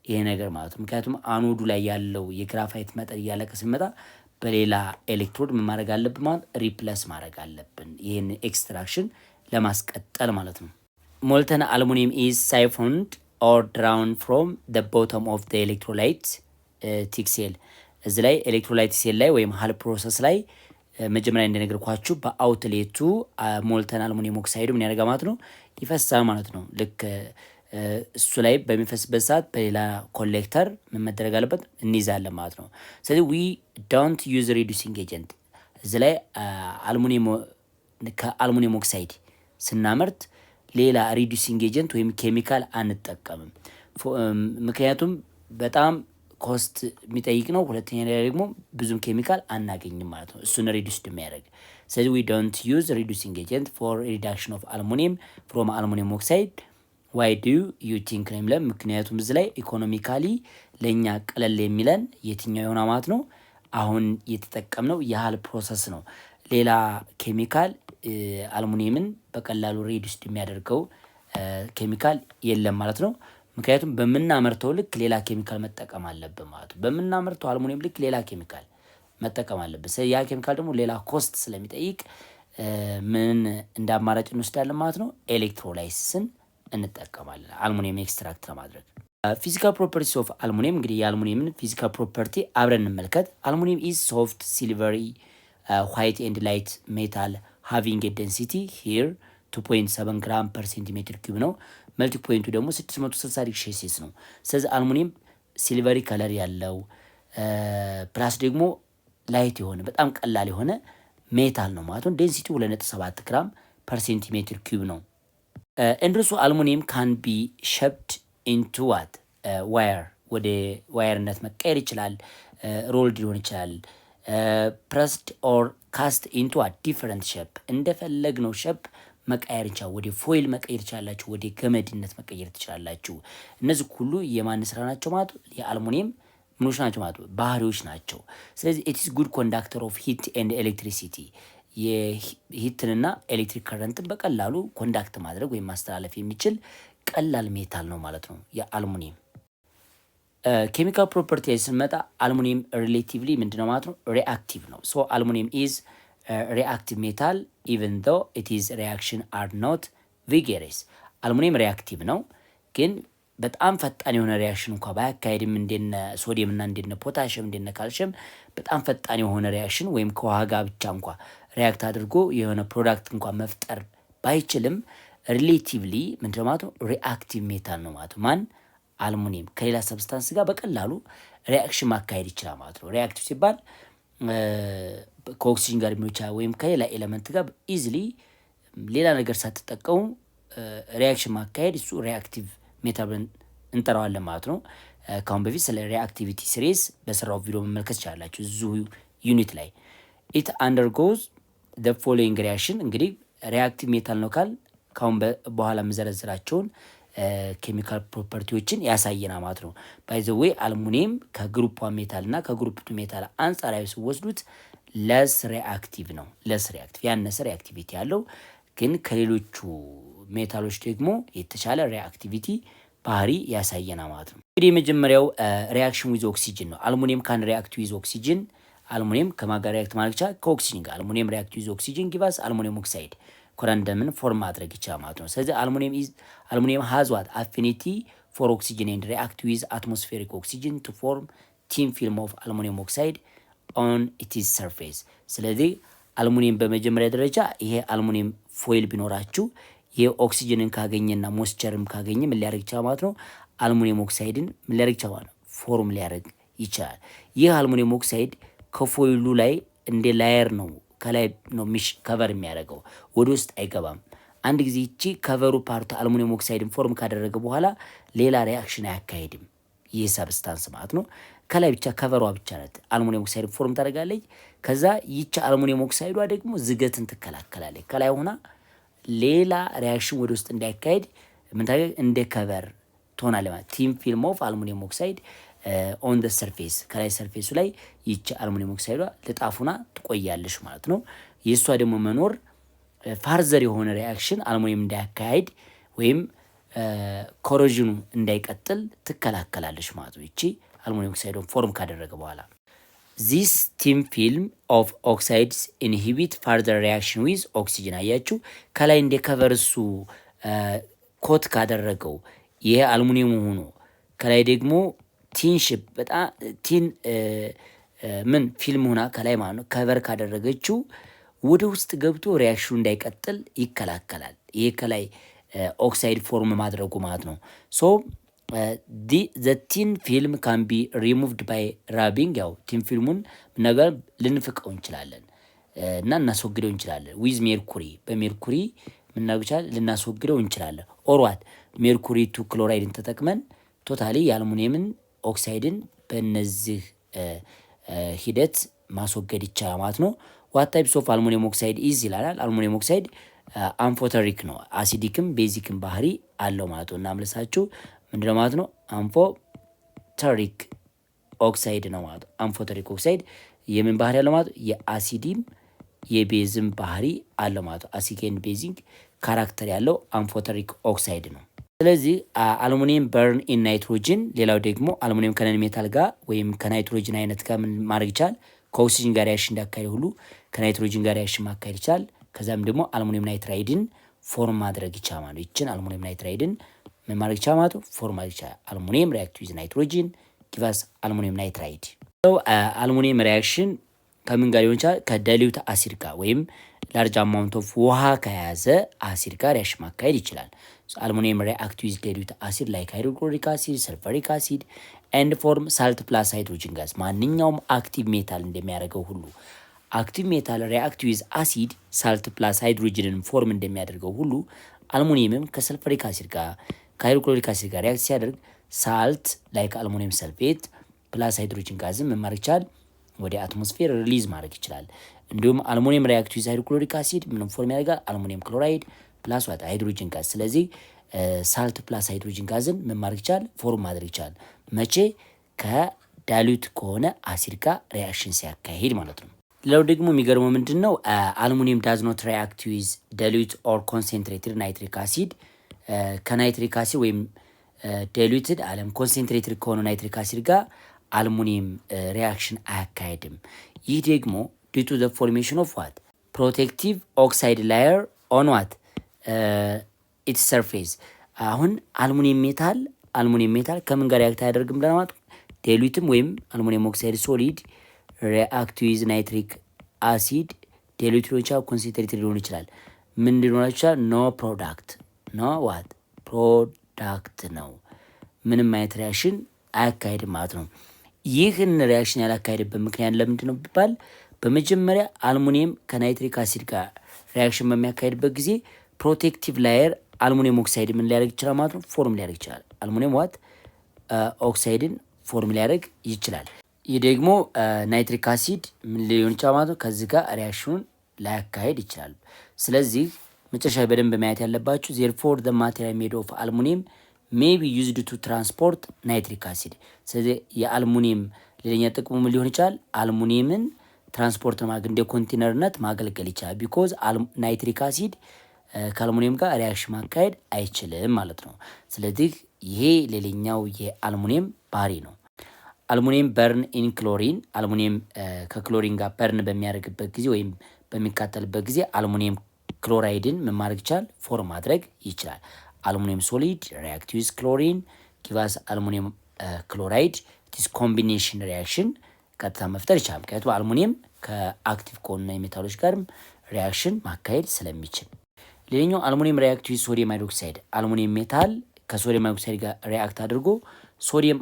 ይሄ ነገር ማለት ነው። ምክንያቱም አኖዱ ላይ ያለው የግራፋይት መጠን እያለቀ ሲመጣ በሌላ ኤሌክትሮድ ምን ማድረግ አለብን ማለት ሪፕለስ ማድረግ አለብን፣ ይህን ኤክስትራክሽን ለማስቀጠል ማለት ነው። ሞልተን አልሙኒየም ኢዝ ሳይፎንድ ኦር ድራውን ፍሮም ደ ቦተም ኦፍ ደ ኤሌክትሮላይት ቲክ ሴል። እዚ ላይ ኤሌክትሮላይት ሴል ላይ ወይም ሀል ፕሮሰስ ላይ መጀመሪያ እንደነገርኳችሁ በአውትሌቱ ሞልተን አልሙኒየም ኦክሳይዱ ምን ያደርጋ ማለት ነው? ይፈሳል ማለት ነው። ልክ እሱ ላይ በሚፈስበት ሰዓት በሌላ ኮሌክተር ምን መደረግ አለበት? እንይዛለን ማለት ነው። ስለዚህ ዊ ዶንት ዩዝ ሪዱሲንግ ኤጀንት። እዚ ላይ ከአልሙኒየም ኦክሳይድ ስናመርት ሌላ ሪዱሲንግ ኤጀንት ወይም ኬሚካል አንጠቀምም። ምክንያቱም በጣም ኮስት የሚጠይቅ ነው። ሁለተኛ ላይ ደግሞ ብዙም ኬሚካል አናገኝም ማለት ነው፣ እሱን ሪዱስድ የሚያደርግ። ስለዚህ ዊ ዶንት ዩዝ ሪዱሲንግ ኤጀንት ፎር ሪዳክሽን ኦፍ አልሙኒየም ፍሮም አልሙኒየም ኦክሳይድ። ዋይ ዱ ዩ ቲንክ ነው የሚለን። ምክንያቱም እዚ ላይ ኢኮኖሚካሊ ለእኛ ቀለል የሚለን የትኛው የሆነ ማለት ነው? አሁን የተጠቀምነው የሀል ፕሮሰስ ነው። ሌላ ኬሚካል አልሙኒየምን በቀላሉ ሪዱስድ የሚያደርገው ኬሚካል የለም ማለት ነው። ምክንያቱም በምናመርተው ልክ ሌላ ኬሚካል መጠቀም አለብን ማለት ነው። በምናመርተው አልሙኒየም ልክ ሌላ ኬሚካል መጠቀም አለብን። ያ ኬሚካል ደግሞ ሌላ ኮስት ስለሚጠይቅ ምን እንደ አማራጭ እንወስዳለን ማለት ነው? ኤሌክትሮላይሲስን እንጠቀማለን አልሙኒየም ኤክስትራክት ለማድረግ። ፊዚካል ፕሮፐርቲስ ኦፍ አልሙኒየም፣ እንግዲህ የአልሙኒየምን ፊዚካል ፕሮፐርቲ አብረን እንመልከት። አልሙኒየም ኢዝ ሶፍት ሲልቨሪ ዋይት ኤንድ ላይት ሜታል ሃቪንግ ዴንሲቲ ሂር 2.7 ግራም ፐር ሴንቲሜትር ኪዩብ ነው። መልቲ ፖይንቱ ደግሞ 660 ዲግሪ ሴልሲየስ ነው። ስለዚህ አልሙኒየም ሲልቨሪ ከለር ያለው ፕላስ ደግሞ ላይት የሆነ በጣም ቀላል የሆነ ሜታል ነው ማለት ነው። ዴንሲቲ 2.7 ግራም ፐር ሴንቲሜትር ኪዩብ ነው። እንድርሱ አልሙኒየም ካን ቢ ሸፕድ ኢንቱ ዋት ዋየር፣ ወደ ዋየርነት መቀየር ይችላል። ሮልድ ሊሆን ይችላል። ፕረስድ ኦር ካስት ኢንቱ ዋት ዲፈረንት ሼፕ፣ እንደፈለግ ነው ሼፕ መቀየር ይቻላል። ወደ ፎይል መቀየር ትችላላችሁ። ወደ ገመድነት መቀየር ትችላላችሁ። እነዚህ ሁሉ የማን ስራ ናቸው ማለት ነው? የአልሙኒየም ምኖች ናቸው ማለት ነው፣ ባህሪዎች ናቸው። ስለዚህ ኢትስ ጉድ ኮንዳክተር ኦፍ ሂት ኤንድ ኤሌክትሪሲቲ፣ የሂትንና ኤሌክትሪክ ከረንትን በቀላሉ ኮንዳክት ማድረግ ወይም ማስተላለፍ የሚችል ቀላል ሜታል ነው ማለት ነው የአልሙኒየም። ኬሚካል ፕሮፐርቲ ላይ ስንመጣ አልሙኒየም ሪሌቲቭሊ ምንድነው ማለት ነው? ሪአክቲቭ ነው። ሶ አልሙኒየም ኢዝ ሪአክቲቭ ሜታል ኢቨን ዶ ኢት ኢዝ ሪአክሽን አር ኖት ቪጌረስ። አልሙኒየም ሪአክቲቭ ነው ግን በጣም ፈጣን የሆነ ሪያክሽን እንኳ ባያካሄድም እንደነ ሶዲየም እና እንደነ ፖታሽየም እንደነ ካልሽየም በጣም ፈጣን የሆነ ሪያክሽን ወይም ከውሃ ጋር ብቻ እንኳ ሪያክት አድርጎ የሆነ ፕሮዳክት እንኳ መፍጠር ባይችልም ሪሌቲቭሊ ምንድነው ማለት ነው? ሪአክቲቭ ሜታል ነው ማለት ነው። ማን? አልሙኒየም ከሌላ ሰብስታንስ ጋር በቀላሉ ሪአክሽን ማካሄድ ይችላል ማለት ነው። ሪአክቲቭ ሲባል ከኦክሲጅን ጋር ሊሆን ይችላል ወይም ከሌላ ኤሌመንት ጋር ኢዚሊ ሌላ ነገር ሳትጠቀሙ ሪአክሽን ማካሄድ እሱ ሪአክቲቭ ሜታል ብለን እንጠራዋለን ማለት ነው። ካሁን በፊት ስለ ሪአክቲቪቲ ሲሪዝ በሰራው ቪዲዮ መመልከት ይችላላችሁ እዚሁ ዩኒት ላይ። ኢት አንደርጎዝ ዘ ፎሎዊንግ ሪአክሽን። እንግዲህ ሪአክቲቭ ሜታል ነው ካል ካሁን በኋላ የምዘረዝራቸውን ኬሚካል ፕሮፐርቲዎችን ያሳየና ማለት ነው። ባይ ዘ ዌይ አልሙኒየም ከግሩፕ 1 ሜታል እና ከግሩፕ 2 ሜታል አንጻራዊ ሲወስዱት ለስ ሪአክቲቭ ነው። ለስ ሪአክቲቭ ያነሰ ሪአክቲቪቲ ያለው ግን ከሌሎቹ ሜታሎች ደግሞ የተሻለ ሪአክቲቪቲ ባህሪ ያሳየና ማለት ነው። እንግዲህ የመጀመሪያው ሪአክሽን ዊዝ ኦክሲጅን ነው። አልሙኒየም ካን ሪአክት ዊዝ ኦክሲጅን። አልሙኒየም ከማጋ ሪአክት ማድረግ ይችላል? ከኦክሲጅን ጋር። አልሙኒየም ሪአክት ዊዝ ኦክሲጅን ጊቫስ አልሙኒየም ኦክሳይድ፣ ኮረንደምን ፎርም ማድረግ ይችላል ማለት ነው። ስለዚህ አልሙኒየም ሃዝ ዋት አፊኒቲ ፎር ኦክሲጅን ኤንድ ሪአክት ዊዝ አትሞስፌሪክ ኦክሲጅን ቱ ፎርም ቲን ፊልም ኦፍ አልሙኒየም ኦክሳይድ ኦን ኢትስ ሰርፌስ። ስለዚህ አልሙኒየም በመጀመሪያ ደረጃ ይሄ አልሙኒየም ፎይል ቢኖራችሁ የኦክሲጅንን ካገኘና ሞስቸርም ካገኘ ምን ሊያደርግ ይችላል ማለት ነው? አልሙኒየም ኦክሳይድን ምን ሊያደርግ ይችላል ማለት ነው? ፎርም ሊያደርግ ይችላል። ይህ አልሙኒየም ኦክሳይድ ከፎይሉ ላይ እንደ ላየር ነው፣ ከላይ ነው ከቨር የሚያደርገው፣ ወደ ውስጥ አይገባም። አንድ ጊዜ እቺ ከቨሩ ፓርት አልሙኒየም ኦክሳይድን ፎርም ካደረገ በኋላ ሌላ ሪአክሽን አያካሄድም ይህ ሰብስታንስ ማለት ነው። ከላይ ብቻ ከቨሯ ብቻ ናት አልሙኒየም ኦክሳይድ ፎርም ታደርጋለች። ከዛ ይቺ አልሙኒየም ኦክሳይዷ ደግሞ ዝገትን ትከላከላለች። ከላይ ሆና ሌላ ሪአክሽን ወደ ውስጥ እንዳይካሄድ ምን ታደርግ? እንደ ከቨር ትሆናለች ማለት ቲን ፊልም ኦፍ አልሙኒየም ኦክሳይድ ኦን ዘ ሰርፌስ፣ ከላይ ሰርፌሱ ላይ ይቺ አልሙኒየም ኦክሳይዷ ልጣፉና ትቆያለች ማለት ነው። የእሷ ደግሞ መኖር ፋርዘር የሆነ ሪአክሽን አልሙኒየም እንዳያካሄድ ወይም ኮሮዥኑ እንዳይቀጥል ትከላከላለች ማለት ነው። ይቺ አልሙኒየም ኦክሳይዱን ፎርም ካደረገ በኋላ ዚስ ቲን ፊልም ኦፍ ኦክሳይድስ ኢንሂቢት ፋርዘር ሪአክሽን ዊዝ ኦክሲጅን። አያችሁ ከላይ እንደ ከቨር እሱ ኮት ካደረገው ይሄ አልሙኒየም ሆኖ ከላይ ደግሞ ቲን ሽፕ በጣም ቲን ምን ፊልም ሆና ከላይ ማለት ነው ከቨር ካደረገችው ወደ ውስጥ ገብቶ ሪአክሽኑ እንዳይቀጥል ይከላከላል። ይሄ ከላይ ኦክሳይድ ፎርም ማድረጉ ማለት ነው። ሶ ዘ ቲን ፊልም ካን ቢ ሪሙቭድ ባይ ራቢንግ። ያው ቲን ፊልሙን ነገር ልንፍቀው እንችላለን እና እናስወግደው እንችላለን። ዊዝ ሜርኩሪ፣ በሜርኩሪ ምናግቻል ልናስወግደው እንችላለን። ኦርዋት ሜርኩሪ ቱ ክሎራይድን ተጠቅመን ቶታሊ የአልሙኒየምን ኦክሳይድን በእነዚህ ሂደት ማስወገድ ይቻላል ማለት ነው። ዋት ታይፕስ ኦፍ አልሙኒየም ኦክሳይድ ኢዝ ይላል። አልሙኒየም ኦክሳይድ አምፎተሪክ ነው። አሲዲክም ቤዚክም ባህሪ አለው ማለት ነው። እናምለሳችሁ ምንድነው ማለት ነው? አምፎተሪክ ኦክሳይድ ነው ማለት ነው። አምፎተሪክ ኦክሳይድ የምን ባህሪ አለው ማለት ነው? የአሲዲም የቤዝም ባህሪ አለው ማለት ነው። አሲዲክ ኤንድ ቤዚክ ካራክተር ያለው አምፎተሪክ ኦክሳይድ ነው። ስለዚህ አልሙኒየም በርን ኢን ናይትሮጅን። ሌላው ደግሞ አልሙኒየም ከነን ሜታል ጋር ወይም ከናይትሮጅን አይነት ጋር ምን ማድረግ ይቻላል? ከኦክሲጅን ጋር ሪአክሽን እንዳካሄድ ሁሉ ከናይትሮጅን ጋር ሪአክሽን ማካሄድ ይቻላል። ከዛም ደግሞ አልሙኒየም ናይትራይድን ፎርም ማድረግ ይቻላል ማለት ነው። ይችን አልሙኒየም ናይትራይድን ምን ማድረግ ይቻላል ማለት ነው? ፎርም ማድረግ ይቻላል። አልሙኒየም ሪአክት ዊዝ ናይትሮጅን ጊቫስ አልሙኒየም ናይትራይድ። አልሙኒየም ሪአክሽን ከምን ጋር ሊሆን ይችላል? ከዳይሉት አሲድ ጋር ወይም ላርጅ አማውንት ኦፍ ውሃ ከያዘ አሲድ ጋር ሪያክሽን ማካሄድ ይችላል። አልሙኒየም ሪአክት ዊዝ ዳይሉት አሲድ ላይክ ሃይድሮክሎሪክ አሲድ፣ ሰልፈሪክ አሲድ ኤንድ ፎርም ሳልት ፕላስ ሃይድሮጅን ጋዝ። ማንኛውም አክቲቭ ሜታል እንደሚያደርገው ሁሉ አክቲቭ ሜታል ሪአክት ዊዝ አሲድ ሳልት ፕላስ ሃይድሮጅንን ፎርም እንደሚያደርገው ሁሉ አልሙኒየምም ከሰልፈሪክ አሲድ ጋር ከሃይድሮክሎሪክ አሲድ ጋር ሪአክት ሲያደርግ ሳልት ላይክ አልሙኒየም ሰልፌት ፕላስ ሃይድሮጅን ጋዝን ምን ማድረግ ይችላል? ወደ አትሞስፌር ሪሊዝ ማድረግ ይችላል። እንዲሁም አልሙኒየም ሪአክት ዊዝ ሃይድሮክሎሪክ አሲድ ምንም ፎርም ያደርጋል? አልሙኒየም ክሎራይድ ፕላስ ዋት ሃይድሮጅን ጋዝ። ስለዚህ ሳልት ፕላስ ሃይድሮጅን ጋዝን ምን ማድረግ ይችላል? ፎርም ማድረግ ይችላል። መቼ? ከዳሉት ከሆነ አሲድ ጋር ሪአክሽን ሲያካሂድ ማለት ነው። ሌላው ደግሞ የሚገርመው ምንድን ነው? አልሙኒየም ዳዝ ኖት ሪአክት ዊዝ ዳሉት ኦር ኮንሰንትሬትድ ናይትሪክ አሲድ ከናይትሪክ አሲድ ወይም ዳሉትድ አለም ኮንሰንትሬትድ ከሆነ ናይትሪክ አሲድ ጋር አልሙኒየም ሪአክሽን አያካሄድም። ይህ ደግሞ ዲው ቱ ዘ ፎርሜሽን ኦፍ ዋት ፕሮቴክቲቭ ኦክሳይድ ላየር ኦን ዋት ኢትስ ሰርፌስ። አሁን አልሙኒየም ሜታል ከምን ጋር ሪአክት አያደርግም ብለናል? ዳሉትም ወይም አልሙኒየም ኦክሳይድ ሶሊድ ሪአክት ዊዝ ናይትሪክ አሲድ ዳሉት ሊሆን ይችላል፣ ኮንሰንትሬትድ ሊሆን ይችላል። ምን ሊሆን ይችላል? ኖ ፕሮዳክት ዋት ፕሮዳክት ነው። ምንም አይነት ሪአክሽን አያካሄድም ማለት ነው። ይህን ሪአክሽን ያላካሄድበት ምክንያት ለምንድን ነው ቢባል በመጀመሪያ አልሙኒየም ከናይትሪክ አሲድ ጋር ሪአክሽን በሚያካሄድበት ጊዜ ፕሮቴክቲቭ ላየር አልሙኒየም ኦክሳይድ ምን ሊያደርግ ይችላል ማለት ነው? ፎርም ሊያደርግ ይችላል። አልሙኒየም ዋት ኦክሳይድን ፎርም ሊያደርግ ይችላል። ይህ ደግሞ ናይትሪክ አሲድ ምን ሊሆን ይችላል ማለት ነው? ከዚህ ጋር ሪአክሽኑን ላያካሄድ ይችላል። ስለዚህ መጨረሻ በደንብ ማየት ያለባችሁ ዜርፎር ዘ ማቴሪያል ሜድ ኦፍ አልሙኒየም ሜይ ቢ ዩዝድ ቱ ትራንስፖርት ናይትሪክ አሲድ። ስለዚህ የአልሙኒየም ሌላኛ ጥቅሙ ምን ሊሆን ይችላል? አልሙኒየምን ትራንስፖርት ማድረግ እንደ ኮንቴነርነት ማገልገል ይችላል። ቢኮዝ ናይትሪክ አሲድ ከአልሙኒየም ጋር ሪአክሽን ማካሄድ አይችልም ማለት ነው። ስለዚህ ይሄ ሌላኛው የአልሙኒየም ባህሪ ነው። አልሙኒየም በርን ኢን ክሎሪን። አልሙኒየም ከክሎሪን ጋር በርን በሚያደርግበት ጊዜ ወይም በሚቃጠልበት ጊዜ አልሙኒየም ክሎራይድን ምን ማድረግ ይችላል? ፎርም ማድረግ ይችላል። አልሙኒየም ሶሊድ ሪአክት ዊዝ ክሎሪን ጊቫስ አልሙኒየም ክሎራይድ ዲስ ኮምቢኔሽን ሪአክሽን ቀጥታ መፍጠር ይችላል። ምክንያቱም አልሙኒየም ከአክቲቭ ከሆኑ የሜታሎች ጋርም ሪአክሽን ማካሄድ ስለሚችል። ሌላኛው አልሙኒየም ሪአክት ዊዝ ሶዲየም ሃይድሮክሳይድ። አልሙኒየም ሜታል ከሶዲየም ሃይድሮክሳይድ ጋር ሪአክት አድርጎ ሶዲየም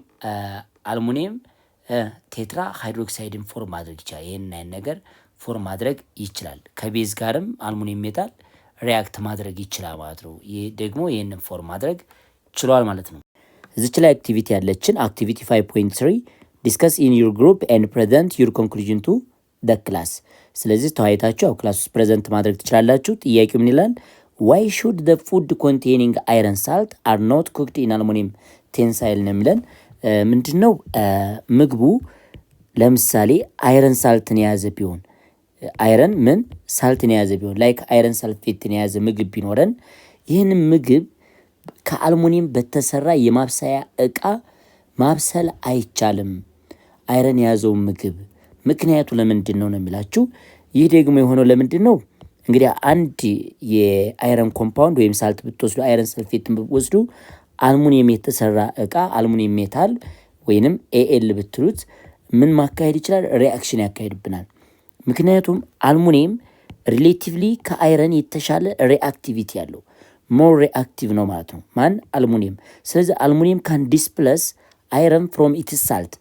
አልሙኒየም ቴትራ ሃይድሮክሳይድን ፎርም ማድረግ ይችላል። ይህን ነገር ፎርም ማድረግ ይችላል። ከቤዝ ጋርም አልሙኒየም ሜታል ሪአክት ማድረግ ይችላል ማለት ነው። ይህ ደግሞ ይህንን ፎርም ማድረግ ችሏል ማለት ነው። እዚች ላይ አክቲቪቲ ያለችን አክቲቪቲ 5.3 ዲስከስ ኢን ዩር ግሩፕ ኤንድ ፕሬዘንት ዩር ኮንክሉዥን ቱ ደ ክላስ። ስለዚህ ተወያይታችሁ ያው ክላስ ውስጥ ፕሬዘንት ማድረግ ትችላላችሁ። ጥያቄው ምን ይላል? ዋይ ሹድ ደ ፉድ ኮንቴኒንግ አይረን ሳልት አር ኖት ኩክድ ኢን አልሙኒየም ቴንሳይል ነው የሚለን። ምንድን ነው ምግቡ ለምሳሌ አይረን ሳልትን የያዘ ቢሆን አይረን ምን ሳልትን የያዘ ቢሆን ላይክ አይረን ሳልፌትን የያዘ ምግብ ቢኖረን ይህንን ምግብ ከአልሙኒየም በተሰራ የማብሰያ እቃ ማብሰል አይቻልም፣ አይረን የያዘውን ምግብ። ምክንያቱ ለምንድን ነው የሚላችሁ። ይህ ደግሞ የሆነው ለምንድን ነው? እንግዲህ አንድ የአይረን ኮምፓውንድ ወይም ሳልት ብትወስዱ አይረን ሰልፌትን ብትወስዱ አልሙኒየም የተሰራ እቃ አልሙኒየም ሜታል ወይንም ኤኤል ብትሉት ምን ማካሄድ ይችላል? ሪአክሽን ያካሄድብናል። ምክንያቱም አልሙኒየም ሪሌቲቭሊ ከአይረን የተሻለ ሪአክቲቪቲ ያለው ሞር ሪአክቲቭ ነው ማለት ነው። ማን? አልሙኒየም። ስለዚህ አልሙኒየም ካን ዲስፕለስ አይረን ፍሮም ኢትስ ሳልት፣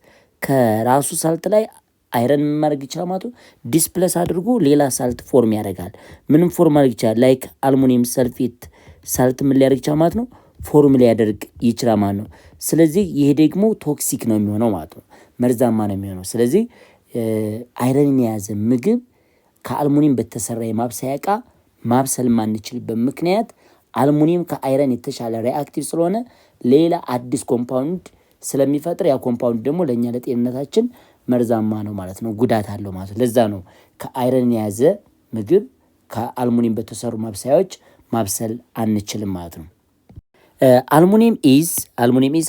ከራሱ ሳልት ላይ አይረን ማድረግ ይችላል ማለት ነው። ዲስፕለስ አድርጎ ሌላ ሳልት ፎርም ያደርጋል። ምንም ፎርም ማድረግ ይችላል። ላይክ አልሙኒየም ሰልፌት ሳልት ምን ሊያደርግ ይችላል ማለት ነው? ፎርም ሊያደርግ ይችላል ማለት ነው። ስለዚህ ይሄ ደግሞ ቶክሲክ ነው የሚሆነው ማለት ነው። መርዛማ ነው የሚሆነው። ስለዚህ አይረንን የያዘ ምግብ ከአልሙኒየም በተሰራ የማብሰያ እቃ ማብሰል ማንችልበት ምክንያት አልሙኒየም ከአይረን የተሻለ ሪአክቲቭ ስለሆነ ሌላ አዲስ ኮምፓውንድ ስለሚፈጥር ያ ኮምፓውንድ ደግሞ ለእኛ ለጤንነታችን መርዛማ ነው ማለት ነው፣ ጉዳት አለው ማለት ነው። ለዛ ነው ከአይረን የያዘ ምግብ ከአልሙኒየም በተሰሩ ማብሰያዎች ማብሰል አንችልም ማለት ነው። አልሙኒየም ኢዝ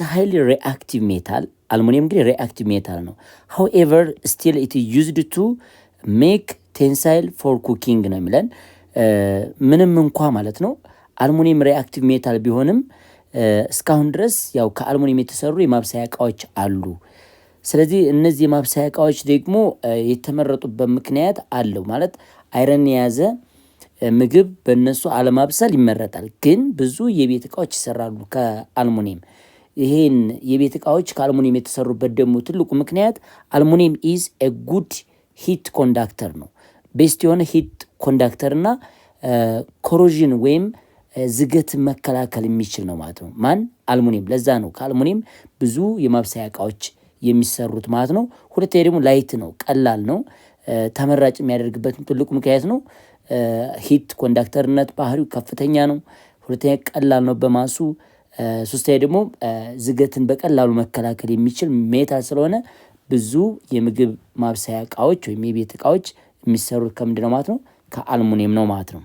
ሃይሊ ሪአክቲቭ ሜታል። አልሙኒየም እንግዲህ ሪአክቲቭ ሜታል ነው። ሃውኤቨር ስቲል ኢት ዩዝድ ቱ ሜክ ቴንሳይል ፎር ኩኪንግ ነው የሚለን። ምንም እንኳ ማለት ነው አልሙኒየም ሪአክቲቭ ሜታል ቢሆንም እስካሁን ድረስ ያው ከአልሙኒየም የተሰሩ የማብሰያ እቃዎች አሉ። ስለዚህ እነዚህ የማብሰያ እቃዎች ደግሞ የተመረጡበት ምክንያት አለው ማለት አይረን የያዘ ምግብ በእነሱ አለማብሰል ይመረጣል። ግን ብዙ የቤት እቃዎች ይሰራሉ ከአልሙኒየም። ይሄን የቤት እቃዎች ከአልሙኒየም የተሰሩበት ደግሞ ትልቁ ምክንያት አልሙኒየም ኢዝ ኤ ጉድ ሂት ኮንዳክተር ነው። ቤስት የሆነ ሂት ኮንዳክተር እና ኮሮዥን ወይም ዝገት መከላከል የሚችል ነው ማለት ነው። ማን? አልሙኒየም። ለዛ ነው ከአልሙኒየም ብዙ የማብሰያ እቃዎች የሚሰሩት ማለት ነው። ሁለተኛ ደግሞ ላይት ነው፣ ቀላል ነው። ተመራጭ የሚያደርግበት ትልቁ ምክንያት ነው ሂት ኮንዳክተርነት ባህሪው ከፍተኛ ነው። ሁለተኛ ቀላል ነው በማሱ። ሶስተኛ ደግሞ ዝገትን በቀላሉ መከላከል የሚችል ሜታል ስለሆነ ብዙ የምግብ ማብሰያ እቃዎች ወይም የቤት እቃዎች የሚሰሩት ከምንድን ነው ማለት ነው? ከአልሙኒየም ነው ማለት ነው።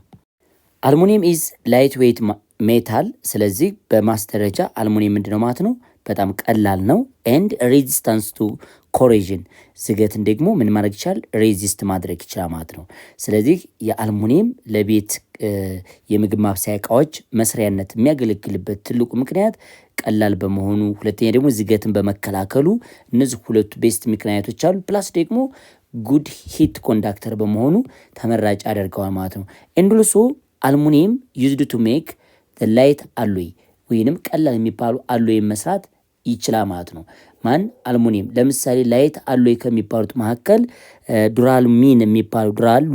አልሙኒየም ኢዝ ላይት ዌይት ሜታል። ስለዚህ በማስ ደረጃ አልሙኒየም ምንድን ነው ማለት ነው? በጣም ቀላል ነው። ኤንድ ሬዚስታንስ ቱ ኮሬዥን፣ ዝገትን ደግሞ ምን ማድረግ ይችላል? ሬዚስት ማድረግ ይችላል ማለት ነው። ስለዚህ የአልሙኒየም ለቤት የምግብ ማብሰያ እቃዎች መስሪያነት የሚያገለግልበት ትልቁ ምክንያት ቀላል በመሆኑ፣ ሁለተኛ ደግሞ ዝገትን በመከላከሉ፣ እነዚህ ሁለቱ ቤስት ምክንያቶች አሉ። ፕላስ ደግሞ ጉድ ሂት ኮንዳክተር በመሆኑ ተመራጭ ያደርገዋል ማለት ነው። ኤንድሎሶ አልሙኒየም ዩዝድ ቱ ሜክ ላይት አሎይ ወይንም ቀላል የሚባሉ አሎይ መስራት ይችላል ማለት ነው። ማን? አልሙኒየም። ለምሳሌ ላይት አሎይ ከሚባሉት መካከል ዱራሉ ሚን የሚባሉ ዱራሉ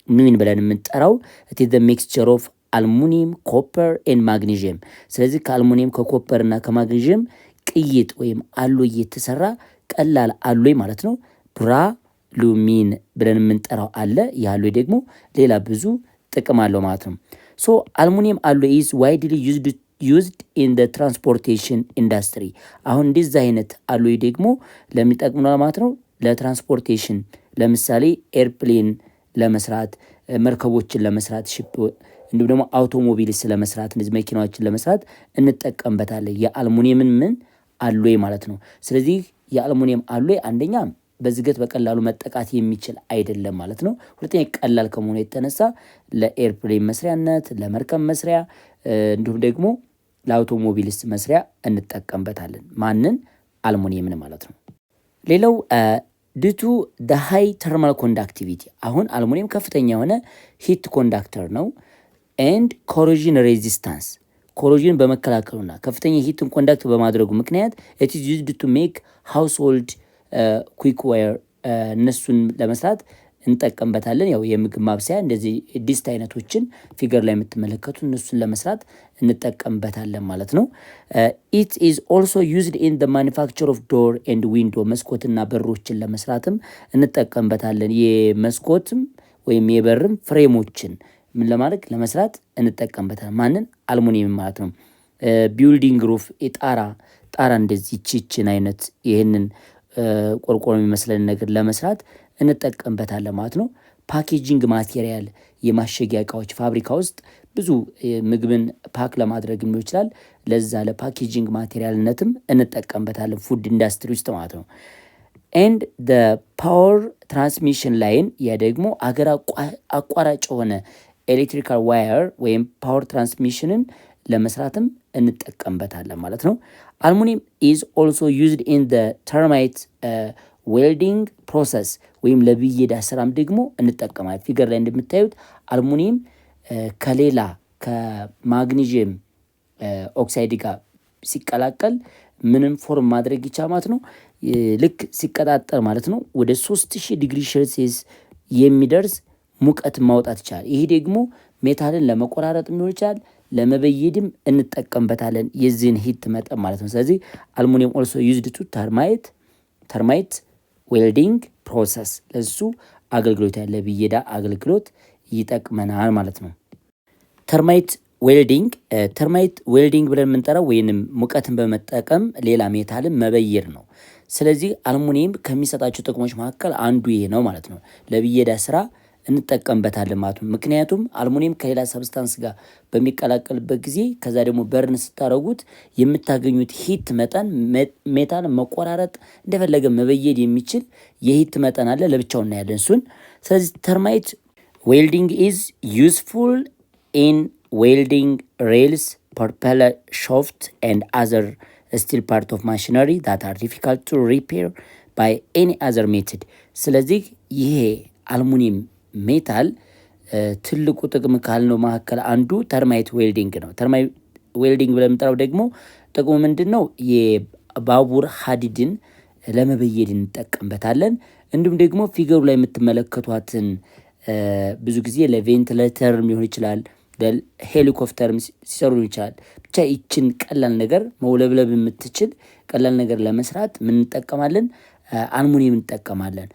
ሚን ብለን የምንጠራው ኢት ሚክስቸር ኦፍ አልሙኒየም ኮፐር ኤንድ ማግኔዥየም። ስለዚህ ከአልሙኒየም ከኮፐር እና ከማግኔዥየም ቅይጥ ወይም አሎይ የተሰራ ቀላል አሎይ ማለት ነው። ዱራሉሚን ብለን የምንጠራው አለ። ይህ አሎይ ደግሞ ሌላ ብዙ ጥቅም አለው ማለት ነው። ሶ አልሙኒየም አሎይ ኢዝ ዋይድሊ ዩዝድ ኢን ደ ትራንስፖርቴሽን ኢንዱስትሪ። አሁን እንደዚህ አይነት አሎይ ደግሞ ለሚጠቅሙ ማለት ነው ለትራንስፖርቴሽን፣ ለምሳሌ ኤርፕሌን ለመስራት፣ መርከቦችን ለመስራት፣ ሽፕ እንዲሁም ደግሞ አውቶሞቢልስ ለመስራት፣ እነዚህ መኪናዎችን ለመስራት እንጠቀምበታለን የአልሙኒየምን ምን አሎይ ማለት ነው። ስለዚህ የአልሙኒየም አሎይ አንደኛ በዝገት በቀላሉ መጠቃት የሚችል አይደለም ማለት ነው። ሁለተኛ ቀላል ከመሆኑ የተነሳ ለኤርፕሌን መስሪያነት፣ ለመርከብ መስሪያ እንዲሁም ደግሞ ለአውቶሞቢልስ መስሪያ እንጠቀምበታለን። ማንን? አልሙኒየምን ማለት ነው። ሌላው ዲቱ ደ ሃይ ተርማል ኮንዳክቲቪቲ። አሁን አልሙኒየም ከፍተኛ የሆነ ሂት ኮንዳክተር ነው። ኤንድ ኮሮዥን ሬዚስታንስ፣ ኮሮዥን በመከላከሉና ከፍተኛ ሂትን ኮንዳክት በማድረጉ ምክንያት ኢት ኢዝ ዩዝድ ቱ ሜክ ሃውስሆልድ ኩክዌር፣ እነሱን ለመስራት እንጠቀምበታለን። ያው የምግብ ማብሰያ እንደዚህ ዲስት አይነቶችን ፊገር ላይ የምትመለከቱ እነሱን ለመስራት እንጠቀምበታለን ማለት ነው። ኢት ኢዝ ኦልሶ ዩዝድ ኢን ደ ማኒፋክቸር ኦፍ ዶር ኤንድ ዊንዶ፣ መስኮትና በሮችን ለመስራትም እንጠቀምበታለን። የመስኮትም ወይም የበርም ፍሬሞችን ምን ለማድረግ ለመስራት እንጠቀምበታለን። ማንን? አልሙኒየም ማለት ነው። ቢልዲንግ ሩፍ፣ ጣራ እንደዚህ ቺችን አይነት ይህንን ቆርቆሮ የሚመስለን ነገር ለመስራት እንጠቀምበታለን ማለት ነው። ፓኬጂንግ ማቴሪያል፣ የማሸጊያ እቃዎች ፋብሪካ ውስጥ ብዙ ምግብን ፓክ ለማድረግ ሊሆን ይችላል። ለዛ ለፓኬጂንግ ማቴሪያልነትም እንጠቀምበታለን ፉድ ኢንዱስትሪ ውስጥ ማለት ነው። ኤንድ ደ ፓወር ትራንስሚሽን ላይን፣ ያ ደግሞ አገር አቋራጭ የሆነ ኤሌክትሪካል ዋየር ወይም ፓወር ትራንስሚሽንን ለመስራትም እንጠቀምበታለን ማለት ነው። አልሙኒየም ኢዝ ኦልሶ ዩዝድ ኢን ደ ተርማይት ዌልዲንግ ፕሮሰስ ወይም ለብየዳ ስራም ደግሞ እንጠቀማለን። ፊገር ላይ እንደምታዩት አልሙኒየም ከሌላ ከማግኒዥየም ኦክሳይድ ጋር ሲቀላቀል ምንም ፎርም ማድረግ ይቻላል ማለት ነው። ልክ ሲቀጣጠር ማለት ነው ወደ 3000 ዲግሪ ሴልሲየስ የሚደርስ ሙቀት ማውጣት ይቻላል። ይሄ ደግሞ ሜታልን ለመቆራረጥ ሊሆን ይችላል፣ ለመበየድም እንጠቀምበታለን የዚህን ሂት መጠን ማለት ነው። ስለዚህ አልሙኒየም ኦልሶ ዩዝድ ቱ ተርማይት ዌልዲንግ ፕሮሰስ፣ ለሱ አገልግሎት ያለ ብየዳ አገልግሎት ይጠቅመናል ማለት ነው። ተርማይት ዌልዲንግ ብለን የምንጠራው ወይንም ሙቀትን በመጠቀም ሌላ ሜታልን መበየድ ነው። ስለዚህ አልሙኒየም ከሚሰጣቸው ጥቅሞች መካከል አንዱ ይሄ ነው ማለት ነው። ለብየዳ ስራ እንጠቀምበታለን ማለት ነው። ምክንያቱም አልሙኒየም ከሌላ ሰብስታንስ ጋር በሚቀላቀልበት ጊዜ ከዛ ደግሞ በርን ስታረጉት የምታገኙት ሂት መጠን ሜታል መቆራረጥ እንደፈለገ መበየድ የሚችል የሂት መጠን አለ። ለብቻው እናያለን እሱን። ስለዚህ ተርማይት ዌልዲንግ ኢዝ ዩዝፉል ኢን ዌልዲንግ ሬልስ፣ ፕሮፐለር ሻፍት ኤንድ አዘር ስቲል ፓርት ኦፍ ማሽነሪ ዛት አር ዲፊካልት ቱ ሪፔር ባይ ኤኒ አዘር ሜትድ። ስለዚህ ይሄ አልሙኒየም ሜታል ትልቁ ጥቅም ካልነው መካከል አንዱ ተርማይት ዌልዲንግ ነው። ተርማይት ዌልዲንግ ብለን የምንጠራው ደግሞ ጥቅሙ ምንድነው? የባቡር ሀዲድን ለመበየድ እንጠቀምበታለን። እንዲሁም ደግሞ ፊገሩ ላይ የምትመለከቷትን ብዙ ጊዜ ለቬንቲሌተር ሊሆን ይችላል፣ ለሄሊኮፕተር ሲሰሩ ይችላል። ብቻ ይችን ቀላል ነገር መውለብለብ የምትችል ቀላል ነገር ለመስራት ምን እንጠቀማለን? አልሙኒየም እንጠቀማለን።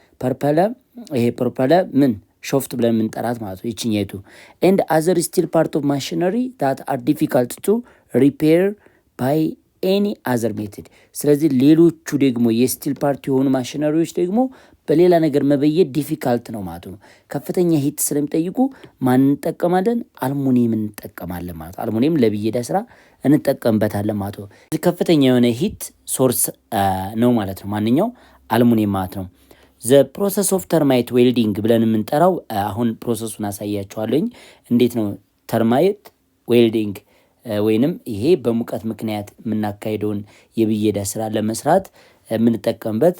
ይሄ ፐርፐለ ምን ሾፍት ብለን የምንጠራት ማለት ነው ይችኛይቱ። ኤንድ አዘር ስቲል ፓርት ኦፍ ማሽነሪ ዳት አር ዲፊካልት ቱ ሪፔር ባይ ኤኒ አዘር ሜትድ። ስለዚህ ሌሎቹ ደግሞ የስቲል ፓርት የሆኑ ማሽነሪዎች ደግሞ በሌላ ነገር መበየድ ዲፊካልት ነው ማለት ነው። ከፍተኛ ሂት ስለሚጠይቁ ማን እንጠቀማለን? አልሙኒየም እንጠቀማለን ማለት ነው። አልሙኒየም ለብየዳ ስራ እንጠቀምበታለን ማለት ነው። ከፍተኛ የሆነ ሂት ሶርስ ነው ማለት ነው ማንኛው አልሙኒየም ማለት ነው። ዘ ፕሮሰስ ኦፍ ተርማይት ዌልዲንግ ብለን የምንጠራው አሁን ፕሮሰሱን አሳያቸዋለኝ። እንዴት ነው ተርማይት ዌልዲንግ ወይንም ይሄ በሙቀት ምክንያት የምናካሄደውን የብየዳ ስራ ለመስራት የምንጠቀምበት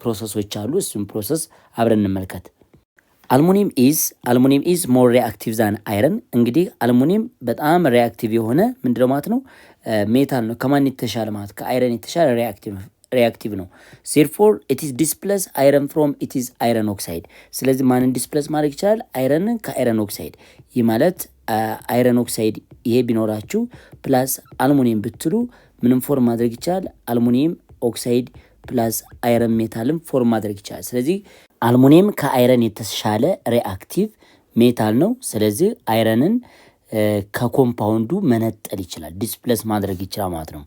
ፕሮሰሶች አሉ። እሱም ፕሮሰስ አብረን እንመልከት። አልሙኒየም ኢዝ ሞር ሪአክቲቭ ዛን አይረን። እንግዲህ አልሙኒየም በጣም ሪአክቲቭ የሆነ ምንድነው ማለት ነው ሜታል ነው። ከማን የተሻለ ማለት ከአይረን የተሻለ ሪአክቲቭ ነው። ዜርፎር ኢት ኢዝ ዲስፕሌስ አይረን ፍሮም ኢት ኢዝ አይረን ኦክሳይድ። ስለዚህ ማንን ዲስፕሌስ ማድረግ ይችላል? አይረንን ከአይረን ኦክሳይድ። ይህ ማለት አይረን ኦክሳይድ ይሄ ቢኖራችሁ ፕላስ አልሙኒየም ብትሉ ምንም ፎርም ማድረግ ይችላል? አልሙኒየም ኦክሳይድ ፕላስ አይረን ሜታልም ፎርም ማድረግ ይችላል። ስለዚህ አልሙኒየም ከአይረን የተሻለ ሪአክቲቭ ሜታል ነው። ስለዚህ አይረንን ከኮምፓውንዱ መነጠል ይችላል፣ ዲስፕሌስ ማድረግ ይችላል ማለት ነው።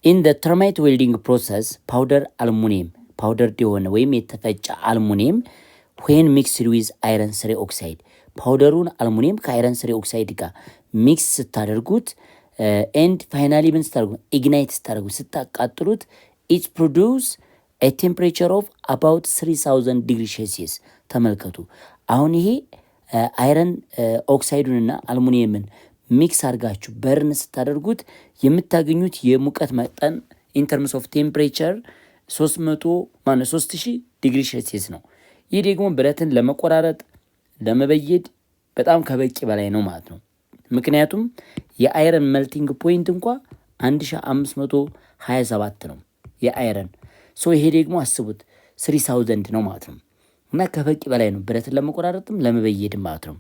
ኢን ደ ተርማይት ዌልዲንግ ፕሮሰስ ፓውደር አልሙኒየም ፓውደርድ የሆነ ወይም የተፈጨ አልሙኒየም ዌን ሚክስድ ዊዝ አይረን ስሪ ኦክሳይድ ፓውደሩን አልሙኒየም ከአይረን ስሪ ኦክሳይድ ጋር ሚክስ ስታደርጉት ኤንድ ፋይናሊ ምን ስታደርጉ ኢግናይት ስታደርጉት ስታቃጥሉት ኢት ፕሮዲውስ ኤ ቴምፕሬቸር ኦፍ አባውት 3000 ዲግሪ ሴልሲየስ። ተመልከቱ አሁን ይሄ አይረን ኦክሳይዱንና አልሙኒየምን ሚክስ አድርጋችሁ በርን ስታደርጉት የምታገኙት የሙቀት መጠን ኢንተርምስ ኦፍ ቴምፕሬቸር 3000 ዲግሪ ሴልሲየስ ነው። ይህ ደግሞ ብረትን ለመቆራረጥ ለመበየድ በጣም ከበቂ በላይ ነው ማለት ነው። ምክንያቱም የአይረን መልቲንግ ፖይንት እንኳ 1527 ነው የአይረን። ይሄ ደግሞ አስቡት 3000 ነው ማለት ነው። እና ከበቂ በላይ ነው ብረትን ለመቆራረጥም ለመበየድም ማለት ነው።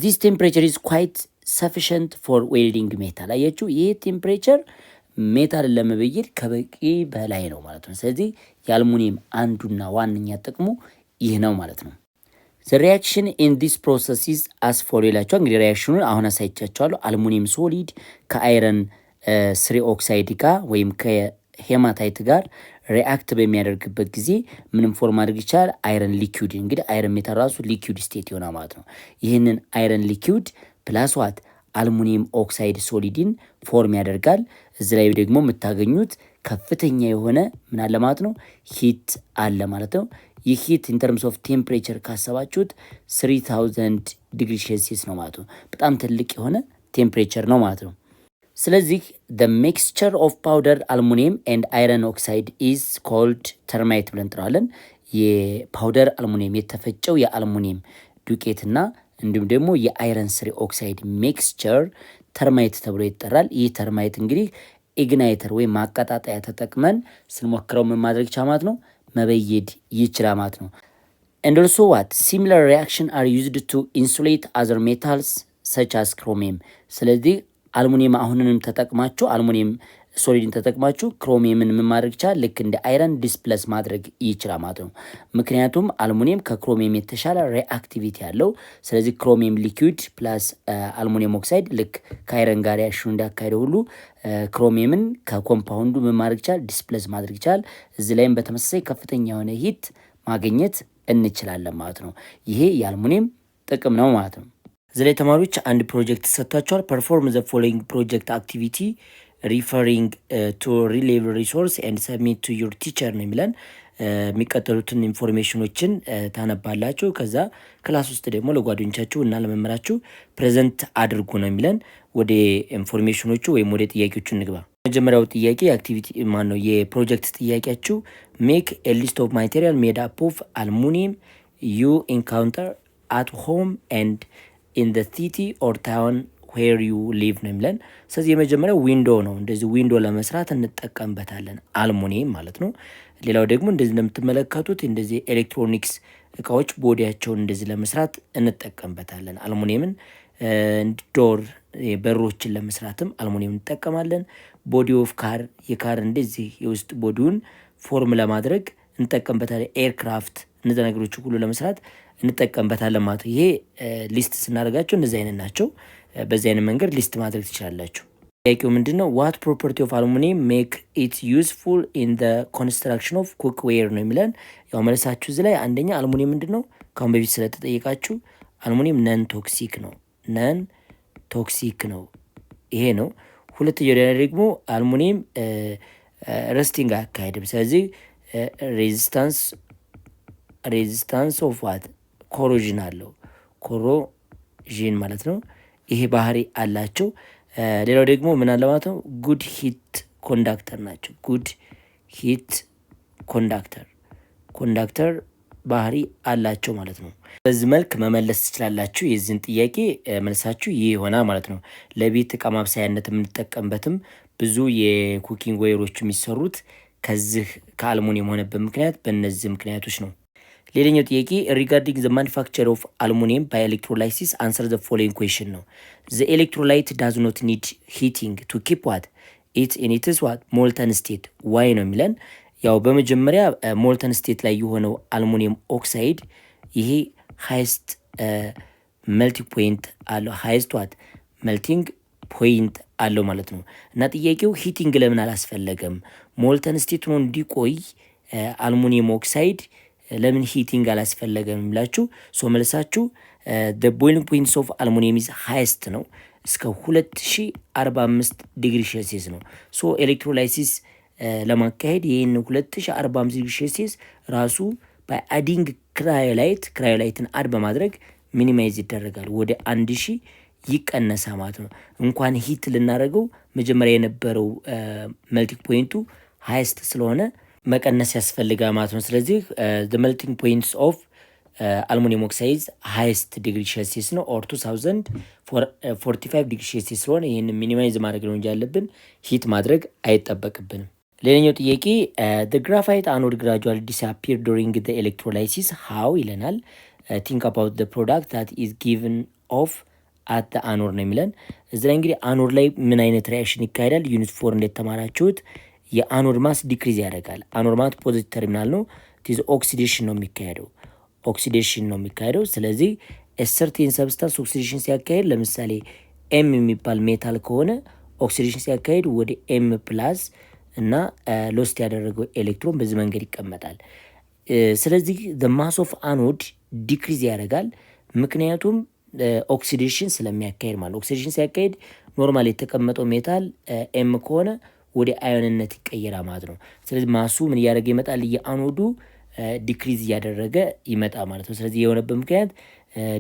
ዚስ ቴምፕሬቸር ኢዝ ኳይት ሰፊሽንት ፎር ዌልዲንግ ሜታል። አያችሁ ይሄ ቴምፕሬቸር ሜታልን ለመበየድ ከበቂ በላይ ነው ማለት ነው። ስለዚህ የአልሙኒየም አንዱና ዋነኛ ጥቅሙ ይህ ነው ማለት ነው። ዘ ሪያክሽን ኢን ዲስ ፕሮሰስ ኢዝ አስ ፎሎ ይላቸዋል። እንግዲህ ሪያክሽኑን አሁን አሳይቻቸዋለሁ። አልሙኒየም ሶሊድ ከአይረን ስሪ ኦክሳይድ ጋር ወይም ከሄማታይት ጋር ሪአክት በሚያደርግበት ጊዜ ምንም ፎርም ማድረግ ይቻላል? አይረን ሊኩዊድ። እንግዲህ አይረን ሜታል ራሱ ሊኩዊድ ስቴት ይሆናል ማለት ነው። ይህንን አይረን ሊኩዊድ ፕላስ ዋት አልሙኒየም ኦክሳይድ ሶሊድን ፎርም ያደርጋል። እዚህ ላይ ደግሞ የምታገኙት ከፍተኛ የሆነ ምን አለ ማለት ነው ሂት አለ ማለት ነው። ይህ ሂት ኢን ተርምስ ኦፍ ቴምፕሬቸር ካሰባችሁት 3000 ዲግሪ ሴልሲየስ ነው ማለት ነው። በጣም ትልቅ የሆነ ቴምፕሬቸር ነው ማለት ነው። ስለዚህ the mixture of powdered aluminum and iron oxide is called ተርማይት ብለን እንጠራዋለን። የፓውደር አልሙኒየም የተፈጨው የአልሙኒየም ዱቄትና እንዲሁም ደግሞ የአይረን ስሪ ኦክሳይድ ሚክስቸር ተርማይት ተብሎ ይጠራል። ይህ ተርማይት እንግዲህ ኢግናይተር ወይም ማቀጣጠያ ተጠቅመን ስንሞክረው ምን ማድረግ ይችላል ማለት ነው መበየድ ይችላል ማለት ነው። and also what similar reaction are used to insulate other metals such as chromium። ስለዚህ አልሙኒየም አሁንንም ተጠቅማችሁ አልሙኒየም ሶሊድን ተጠቅማችሁ ክሮሚየምን ምን ማድረግ ይችላል? ልክ እንደ አይረን ዲስፕለስ ማድረግ ይችላል ማለት ነው። ምክንያቱም አልሙኒየም ከክሮሚየም የተሻለ ሪአክቲቪቲ ያለው። ስለዚህ ክሮሚየም ሊኩዊድ ፕላስ አልሙኒየም ኦክሳይድ ልክ ከአይረን ጋር ያሽኑ እንዳካሄደው ሁሉ ክሮሚየምን ከኮምፓውንዱ ምን ማድረግ ይችላል? ዲስፕለስ ማድረግ ይችላል። እዚህ ላይም በተመሳሳይ ከፍተኛ የሆነ ሂት ማግኘት እንችላለን ማለት ነው። ይሄ የአልሙኒየም ጥቅም ነው ማለት ነው። እዚህ ላይ ተማሪዎች አንድ ፕሮጀክት ተሰጥቷቸዋል። ፐርፎርም ዘ ፎሎዊንግ ፕሮጀክት አክቲቪቲ ሪፈሪንግ ቱ ሪሌብል ሪሶርስ ኤንድ ሰብሚት ቱ ዩር ቲቸር ነው የሚለን። የሚቀጠሉትን ኢንፎርሜሽኖችን ታነባላችሁ። ከዛ ክላስ ውስጥ ደግሞ ለጓደኞቻችሁ እና ለመምህራችሁ ፕሬዘንት አድርጉ ነው የሚለን። ወደ ኢንፎርሜሽኖቹ ወይም ወደ ጥያቄዎቹ እንግባ። መጀመሪያው ጥያቄ አክቲቪቲ ማን ነው የፕሮጀክት ጥያቄያችሁ ሜክ ኤ ሊስት ኦፍ ማቴሪያል ሜድ አፕ ኦፍ አልሙኒየም ዩ ኢንካውንተር አት ሆም ኤንድ ኢን ዘ ሲቲ ኦር ታውን ዌር ዩ ሊቭ ነው የሚለን። ስለዚህ የመጀመሪያው ዊንዶ ነው። እንደዚህ ዊንዶ ለመስራት እንጠቀምበታለን አልሙኒየም ማለት ነው። ሌላው ደግሞ እንደዚህ እንደምትመለከቱት እንደዚህ ኤሌክትሮኒክስ እቃዎች ቦዲያቸውን እንደዚህ ለመስራት እንጠቀምበታለን አልሙኒየምን። ዶር በሮችን ለመስራትም አልሙኒየም እንጠቀማለን። ቦዲ ኦፍ ካር የካር እንደዚህ የውስጥ ቦዲውን ፎርም ለማድረግ እንጠቀምበታለን። ኤርክራፍት እነዚህ ነገሮች ሁሉ ለመስራት እንጠቀምበታለን ማለት ነው። ይሄ ሊስት ስናደርጋቸው እነዚህ አይነት ናቸው። በዚህ አይነት መንገድ ሊስት ማድረግ ትችላላችሁ። ጥያቄው ምንድን ነው? ዋት ፕሮፐርቲ ኦፍ አልሙኒየም ሜክ ኢት ዩዝፉል ኢን ዘ ኮንስትራክሽን ኦፍ ኩክዌር ነው የሚለን። ያው መልሳችሁ እዚህ ላይ አንደኛ አልሙኒየም ምንድን ነው? ከአሁን በፊት ስለተጠየቃችሁ አልሙኒየም ነን ቶክሲክ ነው። ነን ቶክሲክ ነው፣ ይሄ ነው። ሁለተኛው ደግሞ አልሙኒየም ረስቲንግ አያካሄድም። ስለዚህ ሬዚስታንስ ኦፍ ዋት ኮሮዥን አለው፣ ኮሮዥን ማለት ነው። ይሄ ባህሪ አላቸው። ሌላው ደግሞ ምን አለ ማለት ነው? ጉድ ሂት ኮንዳክተር ናቸው። ጉድ ሂት ኮንዳክተር ባህሪ አላቸው ማለት ነው። በዚህ መልክ መመለስ ትችላላችሁ። የዚህን ጥያቄ መልሳችሁ ይህ ይሆናል ማለት ነው። ለቤት እቃ ማብሰያነት የምንጠቀምበትም ብዙ የኩኪንግ ዌሮች የሚሰሩት ከዚህ ከአልሙኒየም ሆነበት ምክንያት በእነዚህ ምክንያቶች ነው። ሌላኛው ጥያቄ ሪጋርዲንግ ዘ ማኒፋክቸር ኦፍ አልሙኒየም ባይ ኤሌክትሮላይሲስ አንሰር ዘ ፎሎዊንግ ኩዌሽን ነው። ዘ ኤሌክትሮላይት ዳዝ ኖት ኒድ ሂቲንግ ቱ ኪፕ ዋት ኢት ኢን ኢትስ ዋት ሞልተን ስቴት ዋይ ነው የሚለን። ያው በመጀመሪያ ሞልተን ስቴት ላይ የሆነው አልሙኒየም ኦክሳይድ ይሄ ሃይስት መልቲንግ ፖይንት አለው። ሃይስት ዋት መልቲንግ ፖይንት አለው ማለት ነው። እና ጥያቄው ሂቲንግ ለምን አላስፈለገም? ሞልተን ስቴት ሆኖ እንዲቆይ አልሙኒየም ኦክሳይድ ለምን ሂቲንግ አላስፈለገም ብላችሁ መልሳችሁ ቦይሊንግ ፖይንትስ ኦፍ አልሙኒየም ኢዝ ሃይስት ነው። እስከ 2045 ዲግሪ ሴልሲየስ ነው። ኤሌክትሮላይሲስ ለማካሄድ ይህን 2045 ዲግሪ ሴልሲየስ ራሱ በአዲንግ ክራዮላይትን አድ በማድረግ ሚኒማይዝ ይደረጋል። ወደ 1000 ይቀነሳ ማለት ነው። እንኳን ሂት ልናደርገው መጀመሪያ የነበረው መልቲንግ ፖይንቱ ሃይስት ስለሆነ መቀነስ ያስፈልጋል ማለት ነው። ስለዚህ መልቲንግ ፖይንትስ ኦፍ አልሙኒየም ኦክሳይድ ሃይስት ዲግሪ ሴልሲየስ ነው ኦር 2045 ዲግሪ ሴልሲየስ ስለሆነ ይህን ሚኒማይዝ ማድረግ ነው እንጂ ያለብን ሂት ማድረግ አይጠበቅብንም። ሌላኛው ጥያቄ ግራፋይት አኖድ ግራጁዋሊ ዲስአፒር ዱሪንግ ኤሌክትሮላይሲስ ሃው ይለናል። ቲንክ አባውት ፕሮዳክት ዛት ኢዝ ጊቨን ኦፍ አት አኖድ ነው የሚለን። እዚ ላይ እንግዲህ አኖድ ላይ ምን አይነት ሪያክሽን ይካሄዳል? ዩኒት 4 እንደተማራችሁት የአኖድ ማስ ዲክሪዝ ያደርጋል። አኖድ ማለት ፖዚቲቭ ተርሚናል ነው። ቲዝ ኦክሲዴሽን ነው የሚካሄደው። ስለዚህ ሰርቴን ሰብስታንስ ኦክሲዴሽን ሲያካሄድ ለምሳሌ ኤም የሚባል ሜታል ከሆነ ኦክሲዴሽን ሲያካሄድ ወደ ኤም ፕላስ እና ሎስት ያደረገው ኤሌክትሮን በዚህ መንገድ ይቀመጣል። ስለዚህ ማስ ኦፍ አኖድ ዲክሪዝ ያደርጋል። ምክንያቱም ኦክሲዴሽን ስለሚያካሄድ ማለት ኦክሲዴሽን ሲያካሄድ ኖርማል የተቀመጠው ሜታል ኤም ከሆነ ወደ አዮንነት ይቀየራል ማለት ነው። ስለዚህ ማሱ ምን እያደረገ ይመጣል? የአኖዱ ዲክሪዝ እያደረገ ይመጣ ማለት ነው። ስለዚህ የሆነበት ምክንያት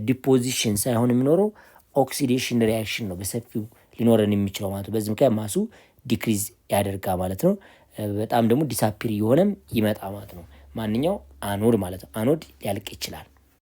ዲፖዚሽን ሳይሆን የሚኖረው ኦክሲዴሽን ሪያክሽን ነው በሰፊው ሊኖረን የሚችለው ማለት ነው። በዚህ ምክንያት ማሱ ዲክሪዝ ያደርጋ ማለት ነው። በጣም ደግሞ ዲሳፒር እየሆነም ይመጣ ማለት ነው። ማንኛው አኖድ ማለት ነው። አኖድ ሊያልቅ ይችላል።